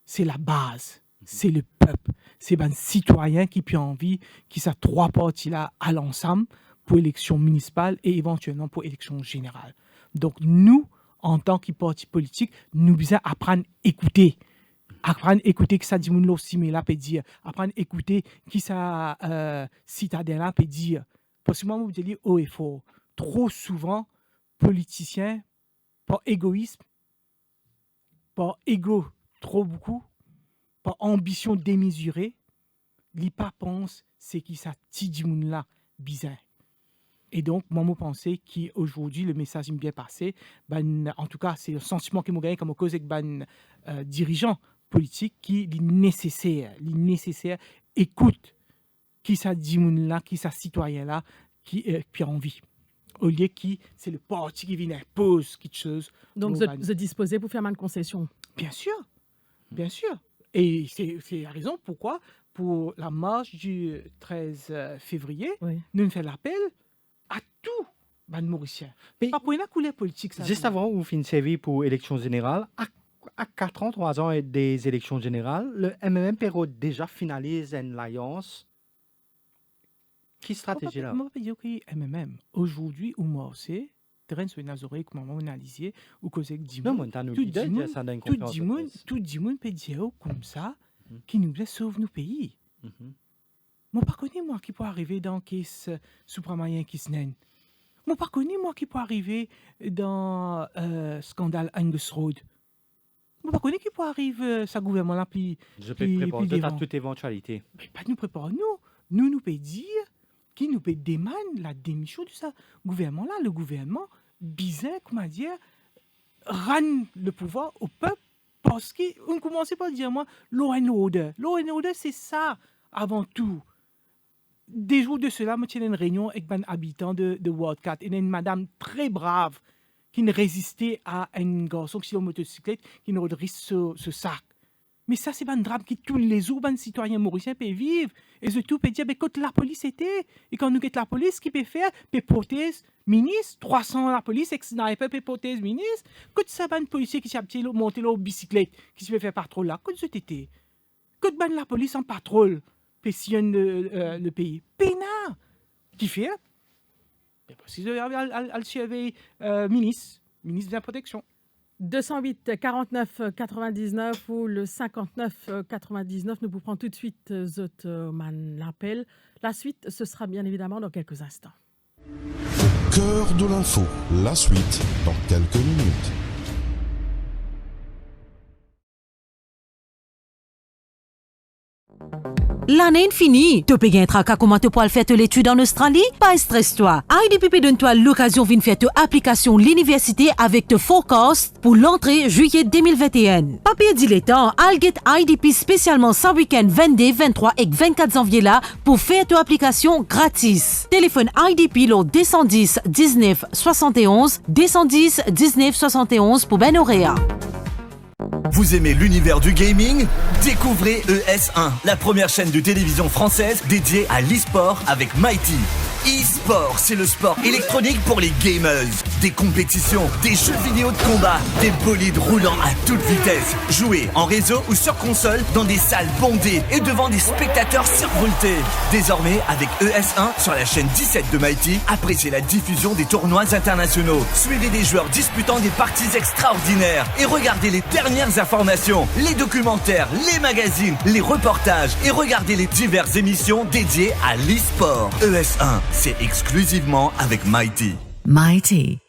c'est la base. C'est le peuple. C'est un citoyen qui a envie, qui a trois parties-là à l'ensemble pour l'élection municipale et éventuellement pour l'élection générale. Donc, nous, en tant que parti politique, nous devons apprendre à écouter. Apprendre à écouter que ça dit mon aussi, là peut dire. Apprendre à écouter qui ça citadin là peut dire. Parce que moi, je vous dis haut et fort. Trop souvent, politiciens, par égoïsme, par égo trop beaucoup, par ambition démesurée, li pas pense c'est qui ça ti moun là bizarre. Et donc moi je pense qu'aujourd'hui le message est bien passé, en tout cas c'est le sentiment que moi gagne comme cause avec dirigeant politique qui est nécessaire écoute qui ça dit moun là, qui ça citoyen là qui a envie. Au lieu qui c'est le parti qui vient impose quelque chose. Donc vous êtes disposé pour faire une concession. Bien sûr. Bien sûr. Et c'est la raison pourquoi, pour la marche du 13 février, nous faisons l'appel à tout les Mauriciens. Pas pour une couleur politique. Ça juste avant, vous finissez pour l'élection générale. À 4 ans, 3 ans des élections générales, le MMM Perrault déjà finalise une alliance. Quelle stratégie là? Moi, je peux dire que MMM, aujourd'hui, ou moi aussi, terrain sur une oreilles comme on analysé ou cause avec Dimon. Non, tout le monde peut dire comme ça qui nous sauve nos pays. Moi pas connais moi qui peut arriver dans caisse supramoyen qui se naine. Moi pas connais moi qui peut arriver dans scandale Angus Road. Moi pas connais qui peut arriver ça gouvernement là puis je peux préparer à toute éventualité. Mais pas nous préparer nous peut dire qui nous peut demander la démission de ça gouvernement là, le gouvernement bizarre, comment dire, rend le pouvoir au peuple parce qu'on commençait par dire moi law and order c'est ça avant tout. Des jours de cela, moi j'ai une réunion avec un habitant de Ward 4 et une madame très brave qui ne résistait à un garçon qui est en motocyclette qui ne redresse ce sac. Mais ça, c'est un drame qui tous les autres citoyens mauriciens peuvent vivre. Et surtout, peut dire, quand la police était, et quand nous quittons la police, qui peut faire, peut porter ministre, 300 la police, ex-sniper, peut porter ministre. Quand ça, un policier qui s'est monté là au bicyclette, qui se fait faire patrouille là, quand c'était. Quand la police en patrouille, peut sillonner le pays. Pénal. Qui fait? Parce qu'ils ont surveillé ministre de la protection. 208 49 99 ou le 59 99. Nous vous prenons tout de suite l'appel. La suite, ce sera bien évidemment dans quelques instants. Cœur de l'info, la suite dans quelques minutes. L'année est finie. Tu peux gagner comment tu peux faire l'étude en Australie? Pas stress toi. IDPP donne-toi l'occasion de faire application l'université avec te forecast pour l'entrée juillet 2021. Papier dilettant, I'll get IDP spécialement ce week-end 22, 23 et 24 janvier là pour faire ton application gratis. Téléphone IDP le 210 19 71 210 19 71 pour Ben Auréa. Vous aimez l'univers du gaming? Découvrez ES1, la première chaîne de télévision française dédiée à l'e-sport avec Mighty. E-sport, c'est le sport électronique pour les gamers. Des compétitions, des jeux vidéo de combat, des bolides roulants à toute vitesse. Jouez en réseau ou sur console dans des salles bondées et devant des spectateurs survoltés. Désormais, avec ES1 sur la chaîne 17 de Mighty, appréciez la diffusion des tournois internationaux. Suivez des joueurs disputant des parties extraordinaires et regardez les dernières informations, les documentaires, les magazines, les reportages et regardez les diverses émissions dédiées à l'e-sport. ES1, c'est exclusivement avec Mighty. Mighty.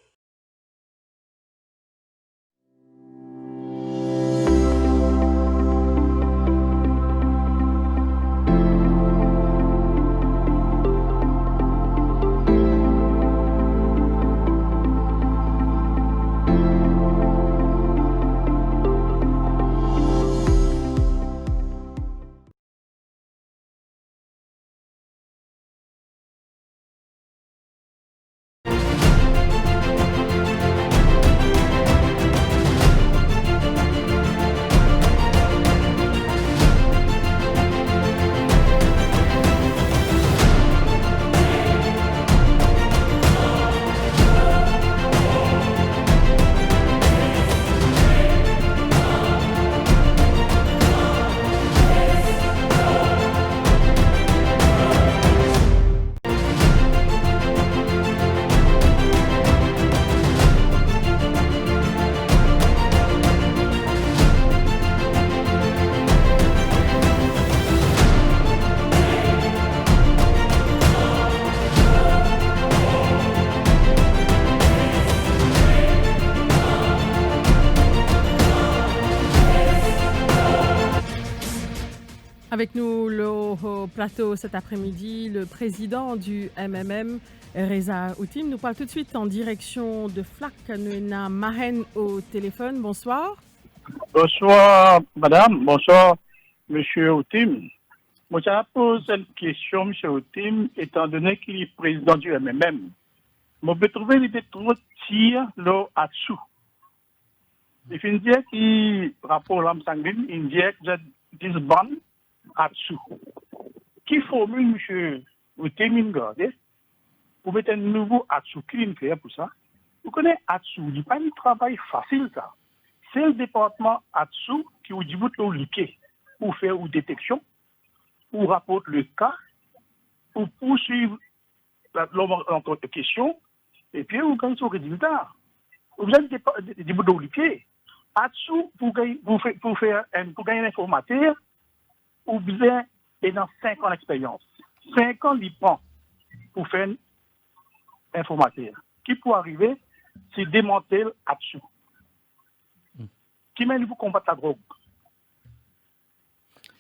Avec nous au plateau cet après-midi, le président du MMM, Reza Outim. Nous parle tout de suite en direction de FLAC. Nous avons Mahen au téléphone. Bonsoir. Bonsoir, madame. Bonsoir, monsieur Outim. Moi, je pose une question, monsieur Outim, étant donné qu'il est président du MMM. Je peux trouver l'idée trop tir l'eau à dessous. Il fait dire qu'il rapport l'âme sanguine, il dit que je disbande à dessous. Qui formule, monsieur Outim, regardez, pour mettre un nouveau à dessous, qui est fait pour ça? Vous connaissez à dessous, il n'y a pas un travail facile, ça. C'est le département à-dessous qui vous dit vous liquer pour faire une détection, pour rapporter le cas, pour poursuivre l'encore de question, et puis vous gagnez son résultat. Vous avez des bouts de liquer. À-dessous, pour gagner un informateur, ou bien et dans 5 ans d'expérience. 5 ans, il prend pour faire un informateur. Qui peut arriver, c'est démanteler à-dessous. Qui mène vous combattre la drogue?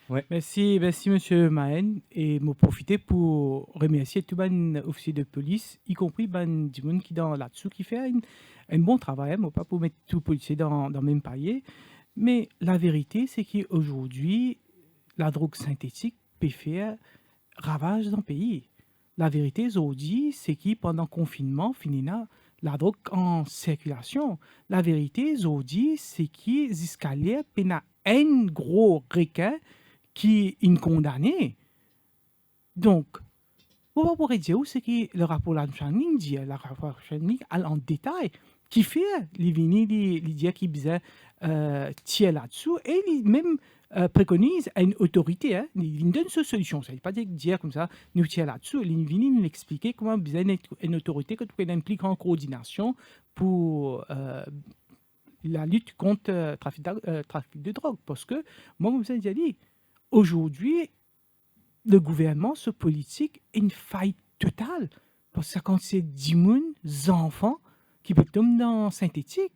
Ouais. Merci, monsieur Mahen. Et me profiter pour remercier tous les officiers de police, y compris du monde qui dans là-dessous, qui fait un bon travail. Moi, pas pour mettre tous les policiers dans le même palier. Mais la vérité, c'est qu'aujourd'hui, la drogue synthétique peut faire ravage dans le pays. La vérité, aujourd'hui, c'est que pendant le confinement, finina, la drogue en circulation. La vérité, aujourd'hui, c'est qu'ils escaliers pena un gros requin qui est condamné. Donc, on pourrait dire c'est que le rapport Lamchanning dit, le rapport Lamchanning en détail, qui fait les vignes, les dire qui besoin tirer là-dessous et même préconise à une autorité, hein, il donne une solution. Ça ne veut pas dire comme ça, nous tirons là-dessus. Il vient nous expliquer comment besoin une autorité qui implique en coordination pour la lutte contre le trafic de drogue. Parce que, moi, comme vous avez déjà dit, aujourd'hui, le gouvernement, ce politique, est une faille totale. Parce que quand c'est 10 000 enfants qui peuvent tomber dans synthétique,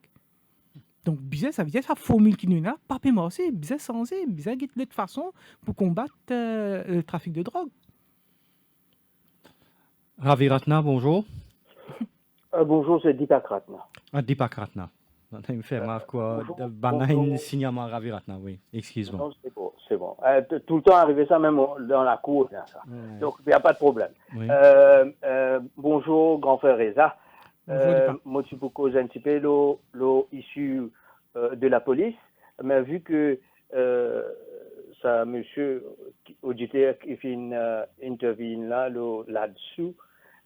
donc, bizarre, ça veut dire que la formule qui nous a, pas pémorcé, bizarre sensé, bizarre de toute façon pour combattre le trafic de drogue. Ravi Ratna, bonjour. Bonjour, c'est Deepak Ratna. Deepak Ratna. Il me fait marre quoi. Bonjour. Signalement Ravi Ratna, oui. Excuse-moi. Non, c'est bon. Tout le temps arrivé ça même dans la cour, là, ça. Ouais. Donc, il n'y a pas de problème. Oui. Bonjour, grand frère Reza. Moi, tu peux causer un petit peu l'eau issue de la police, mais vu que ça, monsieur auditeur qui fait une interview là-dessous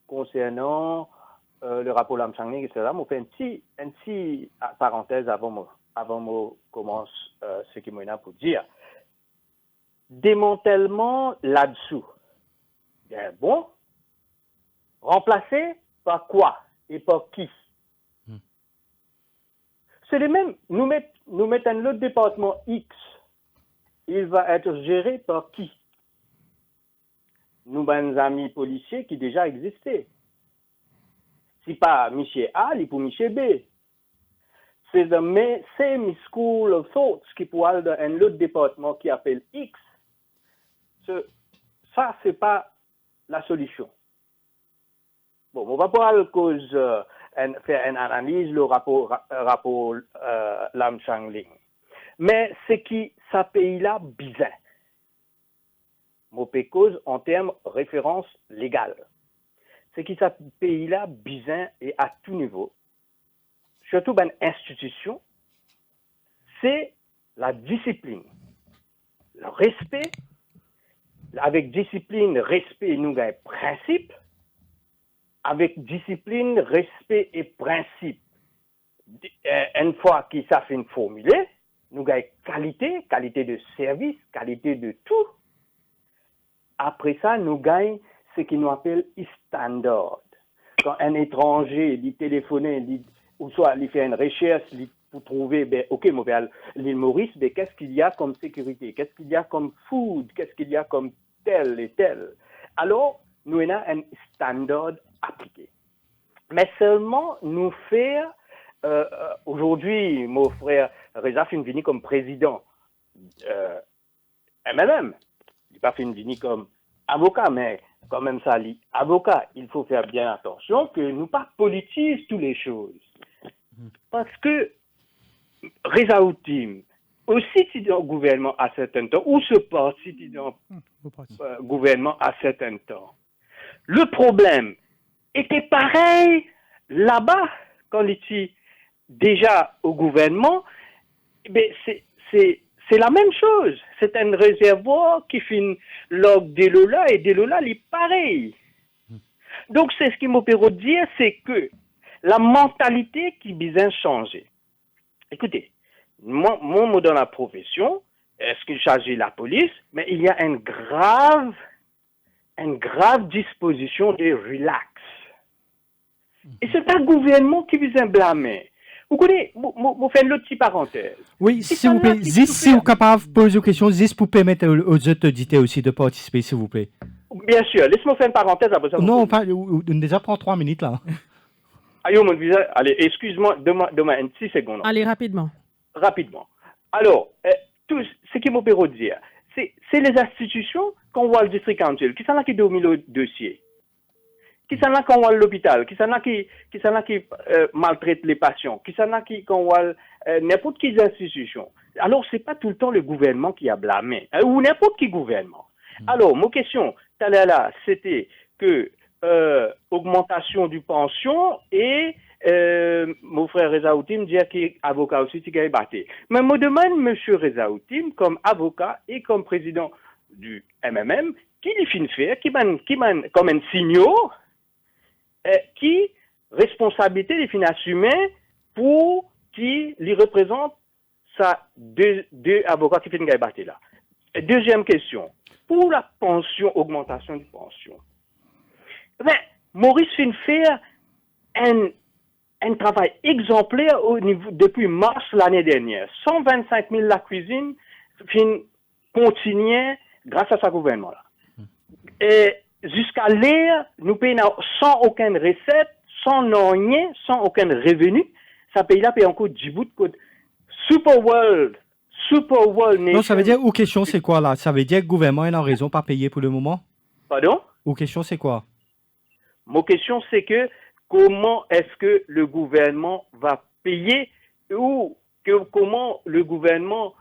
concernant le rapport Lamchanning, etc., je fais une petite parenthèse avant que commence ce qui m'a pour dire. Démantèlement là-dessous. Bien bon. Remplacé par quoi et par qui? C'est les mêmes. Nous mettons un autre département X. Il va être géré par qui? Nous avons des amis policiers qui déjà existaient. Si pas M. A, il pour M. B. C'est the same school of thoughts qui peut aller dans un autre département qui appelle X. Ça, c'est pas la solution. Bon, on va pas faire une analyse le rapport Lamchanling. Mais c'est qui ça pays-là bizarre. Mon cause en termes de référence légale. C'est qui ça pays-là bizarre et à tout niveau. Surtout dans l'institution, c'est la discipline. Le respect. Avec discipline, respect, nous avons principe. Avec discipline, respect et principe. Une fois que ça fait une formule, nous avons qualité de service, qualité de tout. Après ça, nous gagnons ce qu'on nous appelle standard. Quand un étranger dit téléphoner, ou soit il fait une recherche pour trouver, ok, l'île Maurice, qu'est-ce qu'il y a comme sécurité, qu'est-ce qu'il y a comme food, qu'est-ce qu'il y a comme tel et tel. Alors, nous avons un standard appliqué. Mais seulement nous faire, aujourd'hui, mon frère Reza Finvini comme président MMM, il pas fait une dîner comme avocat, mais quand même ça, avocat, il faut faire bien attention que nous pas politisons toutes les choses. Parce que Reza Outim, aussi si dans le gouvernement à certains temps, ou ce parti qui dans le gouvernement à certains temps, le problème était pareil là-bas, quand il était déjà au gouvernement, c'est la même chose. C'est un réservoir qui finit log Delola et Delola est pareil. Donc c'est ce qui m'opère dire, c'est que la mentalité qui vient changer. Écoutez, moi dans la profession, est-ce que chargé la police, mais il y a une grave disposition de relax. Et c'est un gouvernement qui vient blâmer. Vous connaissez, vous faites l'autre petite parenthèse. Oui, s'il vous plaît, si vous êtes capable de poser une question, juste pour permettre aux autres auditeurs aussi de participer, s'il vous plaît. Bien sûr, laisse-moi faire une parenthèse après ça. Non, on déjà prend 3 minutes là. Allez, excuse-moi, demain, 6 secondes. Allez, rapidement. Alors, tout ce qui m'opère dire, c'est les institutions qu'on voit le district council, qui sont là qui dominent le dossier. Qui sont là qu'on voit l'hôpital, qui sont là qui maltraitent les patients, qui sont là qu'on voit n'importe quelle institution. Alors, c'est pas tout le temps le gouvernement qui a blâmé, ou n'importe qui gouvernement. Alors, ma question, là, c'était que augmentation du pension et mon frère Reza Outim dit qu'il est avocat aussi, qui a battu. Mais me demande monsieur Reza Outim, comme avocat et comme président du MMM, qui lui fin faire, qui man comme un signal, qui responsabilité les fin assumer pour qui lui représente ça deux avocats qui fin battu là. Deuxième question, pour la pension, augmentation du pension. Ben, Maurice fin faire un travail exemplaire au niveau, depuis mars l'année dernière. 125 000 la cuisine fin continuer grâce à ce gouvernement-là. Et jusqu'à l'air, nous payons sans aucune recette, sans rien, sans aucun revenu. Ça pays-là paye encore Djibouti code Super World Nation. Non, ça veut dire, ou question c'est quoi là? Ça veut dire que le gouvernement est en raison pas payer pour le moment? Pardon? Ou question c'est quoi? Ma question c'est que comment est-ce que le gouvernement va payer ou comment le gouvernement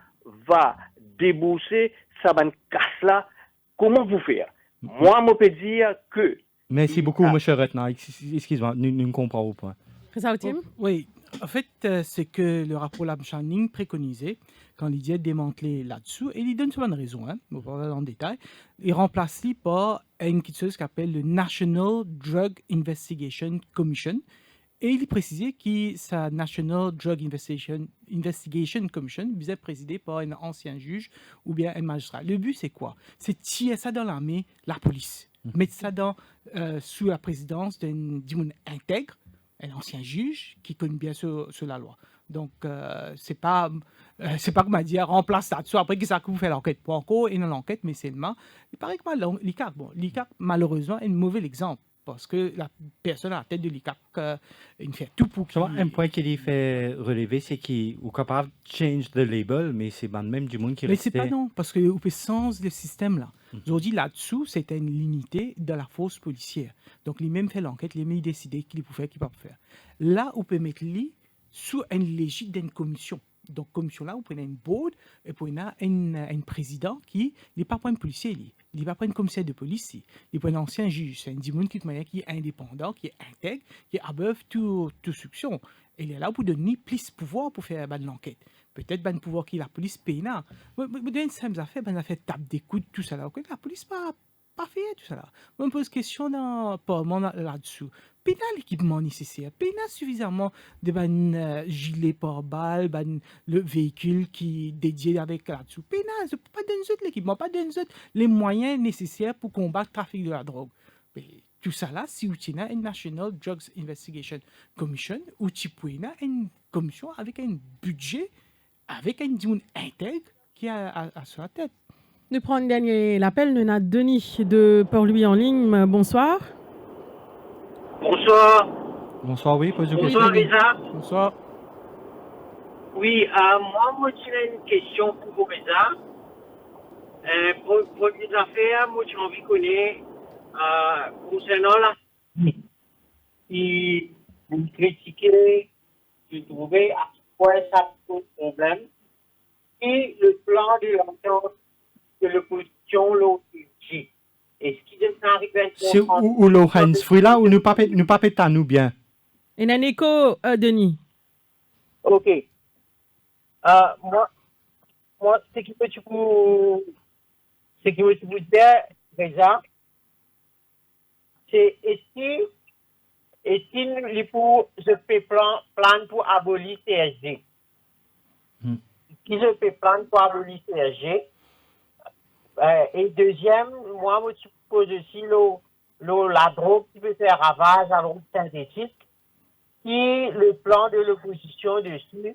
va débourser ça ban casse-là? Comment vous faire? Moi, je peux dire que... Merci beaucoup, M. Retna. Excuse-moi, nous ne comprenons pas. Reza Outim? Oui, en fait, c'est que le rapport Lam-Channing préconisait, quand il dit démanteler là-dessous, et il donne souvent une raison, hein, on va parler en détail, il remplace par une chose qui s'appelle le National Drug Investigation Commission, et il précisait que sa National Drug Investigation Commission visait présidée par un ancien juge ou bien un magistrat. Le but, c'est quoi? C'est tirer ça dans l'armée, la police, mettre ça sous la présidence d'un intègre, un ancien juge qui connaît bien sur la loi. Donc, c'est pas comme dire remplace là-dessus après que ça vous fait l'enquête. Pas encore et non l'enquête, mais seulement. Il paraît que l'ICAC, malheureusement, est un mauvais exemple parce que la personne à la tête de l'ICAC, il fait tout pour qu'il... Un point qu'il fait relever, c'est qu'il est capable de change the label, mais c'est même du monde qui reste. Mais c'est pas non, parce que vous pouvez sens le système là. Aujourd'hui, là-dessous, c'était une limité de la force policière. Donc, il même fait l'enquête, il même décidé qu'il peut faire, qu'il ne peut pas faire. Là, vous pouvez mettre lui sous une légitime d'une commission. Donc, commission là, vous prenez une board et vous prenez un président qui n'est pas un policier, il n'est pas un commissaire de police, il est un ancien juge. C'est un dimanche qui est indépendant, qui est intègre, qui est above toute soupçon. Et il est là pour donner plus de pouvoir pour faire l'enquête. Peut-être le pouvoir que la police paye. Vous donnez une simple affaire, tape des coups, tout ça là. La police pas fait tout ça là. On me pose question là-dessous. Pénal l'équipement nécessaire, pénal suffisamment de gilet pare-balles, le véhicule qui est dédié avec là-dessous. Pénal, pas donner l'équipement, pas donner les moyens nécessaires pour combattre le trafic de la drogue. Mais tout ça là, si vous avez une National Drugs Investigation Commission, ou tu peux une commission avec un budget, avec un dimanche intègre qui a sur la tête. Nous prenons un dernier appel. Nous avons Denis de Port-Louis en ligne. Bonsoir. Bonsoir. Bonsoir, oui, posez-vous. Bonsoir, Reza. Bonsoir. Oui, moi, j'ai une question pour vous, Reza. Pour Première affaire, moi, j'ai envie de connaître concernant la qui vous critiquez, qui trouvez à quoi ça pose problème, et le plan de l'entente de l'opposition, l'OPG. Est-ce qu'il est arrivé à C'est où le hands-free là, ou nous pas pétons nous bien? Et un écho, Denis. Ok. Moi, ce qui peut vous dire, déjà, c'est est-il pour ce plan pour abolir CSG? Qui se fait plan pour abolir CSG? Et deuxième, moi, je suppose aussi la drogue qui peut faire ravage à la drogue synthétique, qui le plan de l'opposition dessus.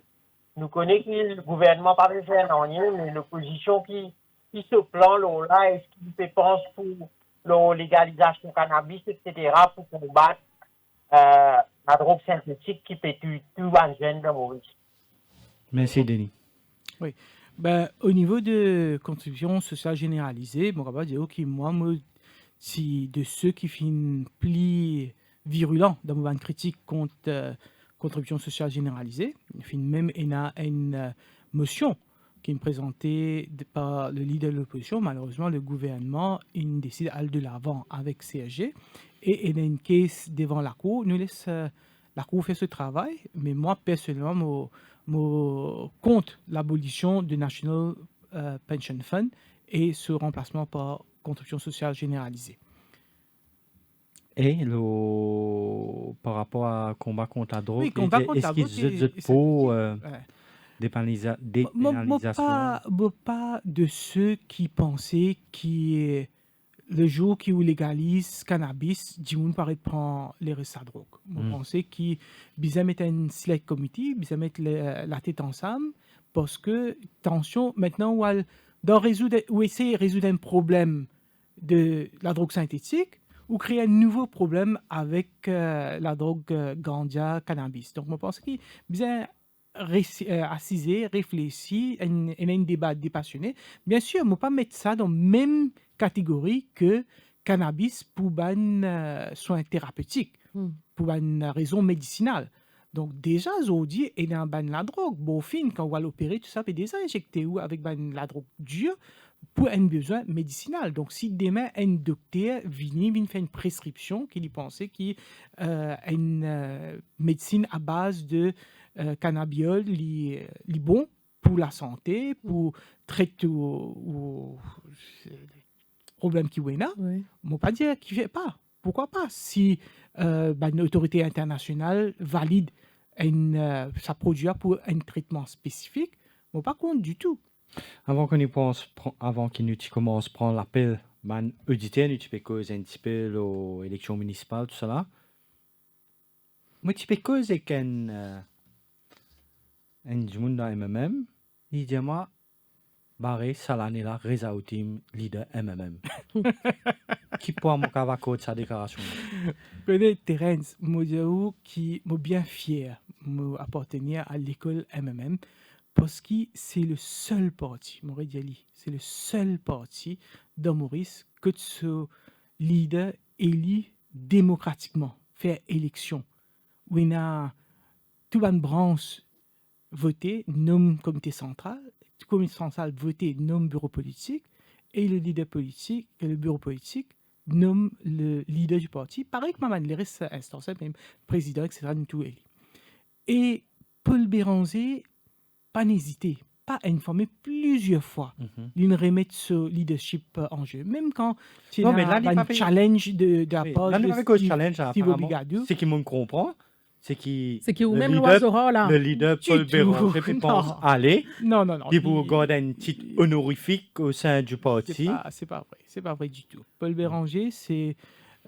Nous connaissons que le gouvernement pas fait rien, mais l'opposition qui se plan là, est-ce qu'il fait pense pour la légalisation du cannabis, etc., pour combattre la drogue synthétique qui peut tuer tout un jeune de Maurice. Merci, Denis. Oui. Ben, au niveau de contribution sociale généralisée, mon rapport dit ok, moi, si de ceux qui font plus virulent dans mon critique contre contribution sociale généralisée, même une motion qui est présentée par le leader de l'opposition. Malheureusement, le gouvernement il décide d'aller de l'avant avec CSG et il y a une caisse devant la Cour. Nous laisse la Cour faire ce travail, mais moi, personnellement, contre l'abolition du National Pension Fund et ce remplacement par contribution sociale généralisée. Et par rapport à combat contre la drogue, oui, combat contre la drogue, dépénalisation. Pas de ceux qui pensaient que le jour qui légalise cannabis, du monde paraît prendre les restes de drogue. Je pensais qu'ils besoin mettre un select committee, besoin mettre la tête ensemble, parce que attention, maintenant où essayer de résoudre un problème de la drogue synthétique, ou créer un nouveau problème avec la drogue ganja, cannabis. Donc, je pense qu'il besoin assiser, réfléchir, et un débat dépassionné. Bien sûr, je ne peux pas mettre ça dans la même catégorie que cannabis pour une soins thérapeutiques, pour une raison médicinale. Donc, déjà, aujourd'hui, il y a la drogue. Bon, quand on va l'opérer, tout ça, peut déjà injecter avec la drogue dure pour un besoin médicinal. Donc, si demain, un docteur vient faire une prescription qu'il pensait qu'il une médecine à base de cannabiol, li bon pour la santé, pour traiter les problèmes qui sont là, je ne peux pas dire qu'il ne fait pas. Pourquoi pas? Si une autorité internationale valide sa produit pour un traitement spécifique, je ne peux pas compte du tout. Avant que nous commence à prendre l'appel, auditeur, nous peux causer un petit peu l'élection municipale, tout ça. Moi, tu peux causer qu'un du monde dans MMM, il dit moi, Barré, Salane là, Reza Outim, leader MMM. Qui pourra me cavaco de sa déclaration? Peut-être Terence, moi, qui m'a bien fier, m'appartenir à l'école MMM. Parce que c'est le seul parti, c'est le seul parti dans Maurice que ce leader élu démocratiquement, faire élection. Où il y a toute une branche votée, nomme comité central, le comité central voté, nomme bureau politique, et le leader politique, et le bureau politique nomme le leader du parti. Pareil que Maman, les restes instances, même président, etc., tout élu. Et Paul Béranger, pas n'hésiter, pas informer plusieurs fois, d'une remettre ce leadership en jeu. Même quand tu as un challenge de la part de Steve Obigadou. Ce qui me comprend, c'est qu'il même l'oiseau-là. Le leader Paul Béranger pense aller. Non. Il pour garder un titre honorifique au sein du parti. C'est pas vrai du tout. Paul Béranger, c'est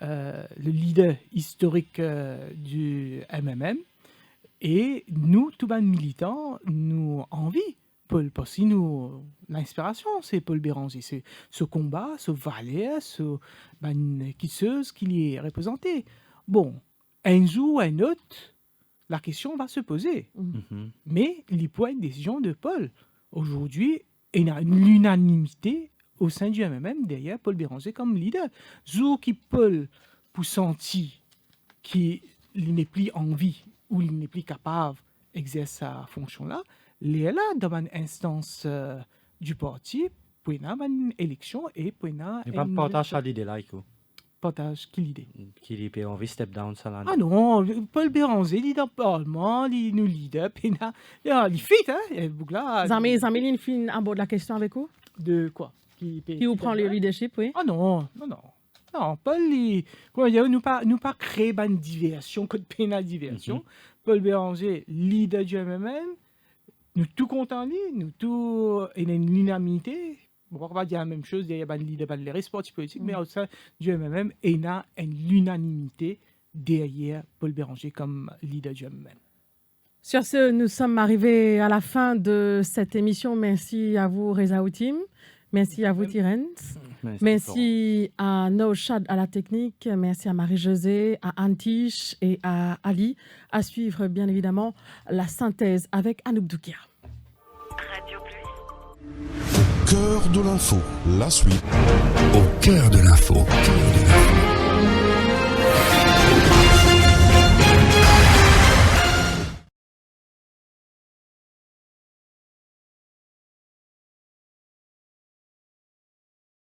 le leader historique du MMM. Et nous, tout le militants, nous envie Paul, parce que nous, l'inspiration, c'est Paul Béranger. C'est ce combat, ce valet, ce quisseuse qui est représenté. Bon, un jour ou un autre, la question va se poser. Mais il y a une décision de Paul. Aujourd'hui, il y a une unanimité au sein du MMM, derrière Paul Béranger comme leader. Zou qui Paul, pour sentir qu'il n'est plus en vie ou il n'est plus capable d'exercer sa fonction-là, il est là dans une instance du parti pour une élection et pour une... Il va partager l'idée là, Partage, quelle idée? Qu'il ait envie de step down ça là. Ah non, Paul Béranger, il est dans le Parlement, il nous leader, puis il fait, hein, il là. Zaméline fin aborde la question avec vous? De quoi? Qui vous prend le leadership, oui? Ah non. Non, Paul, nous pas créé une diversion, que de pénal diversion. Paul Béranger, leader du MMM, nous tout contents, nous tout, il y a une unanimité. On va pas dire la même chose, il y a un leader, les responsables politiques, mais au sein du MMM, il y a une unanimité derrière Paul Béranger comme leader du MMM. Sur ce, nous sommes arrivés à la fin de cette émission. Merci à vous, Reza Outim. Merci à vous, Terence. Merci à Naushad à la technique. Merci à Marie-Josée, à Antiche et à Ali. À suivre, bien évidemment, la synthèse avec Anouk Doukia. Radio Plus. Au cœur de l'info, la suite. Au cœur de l'info.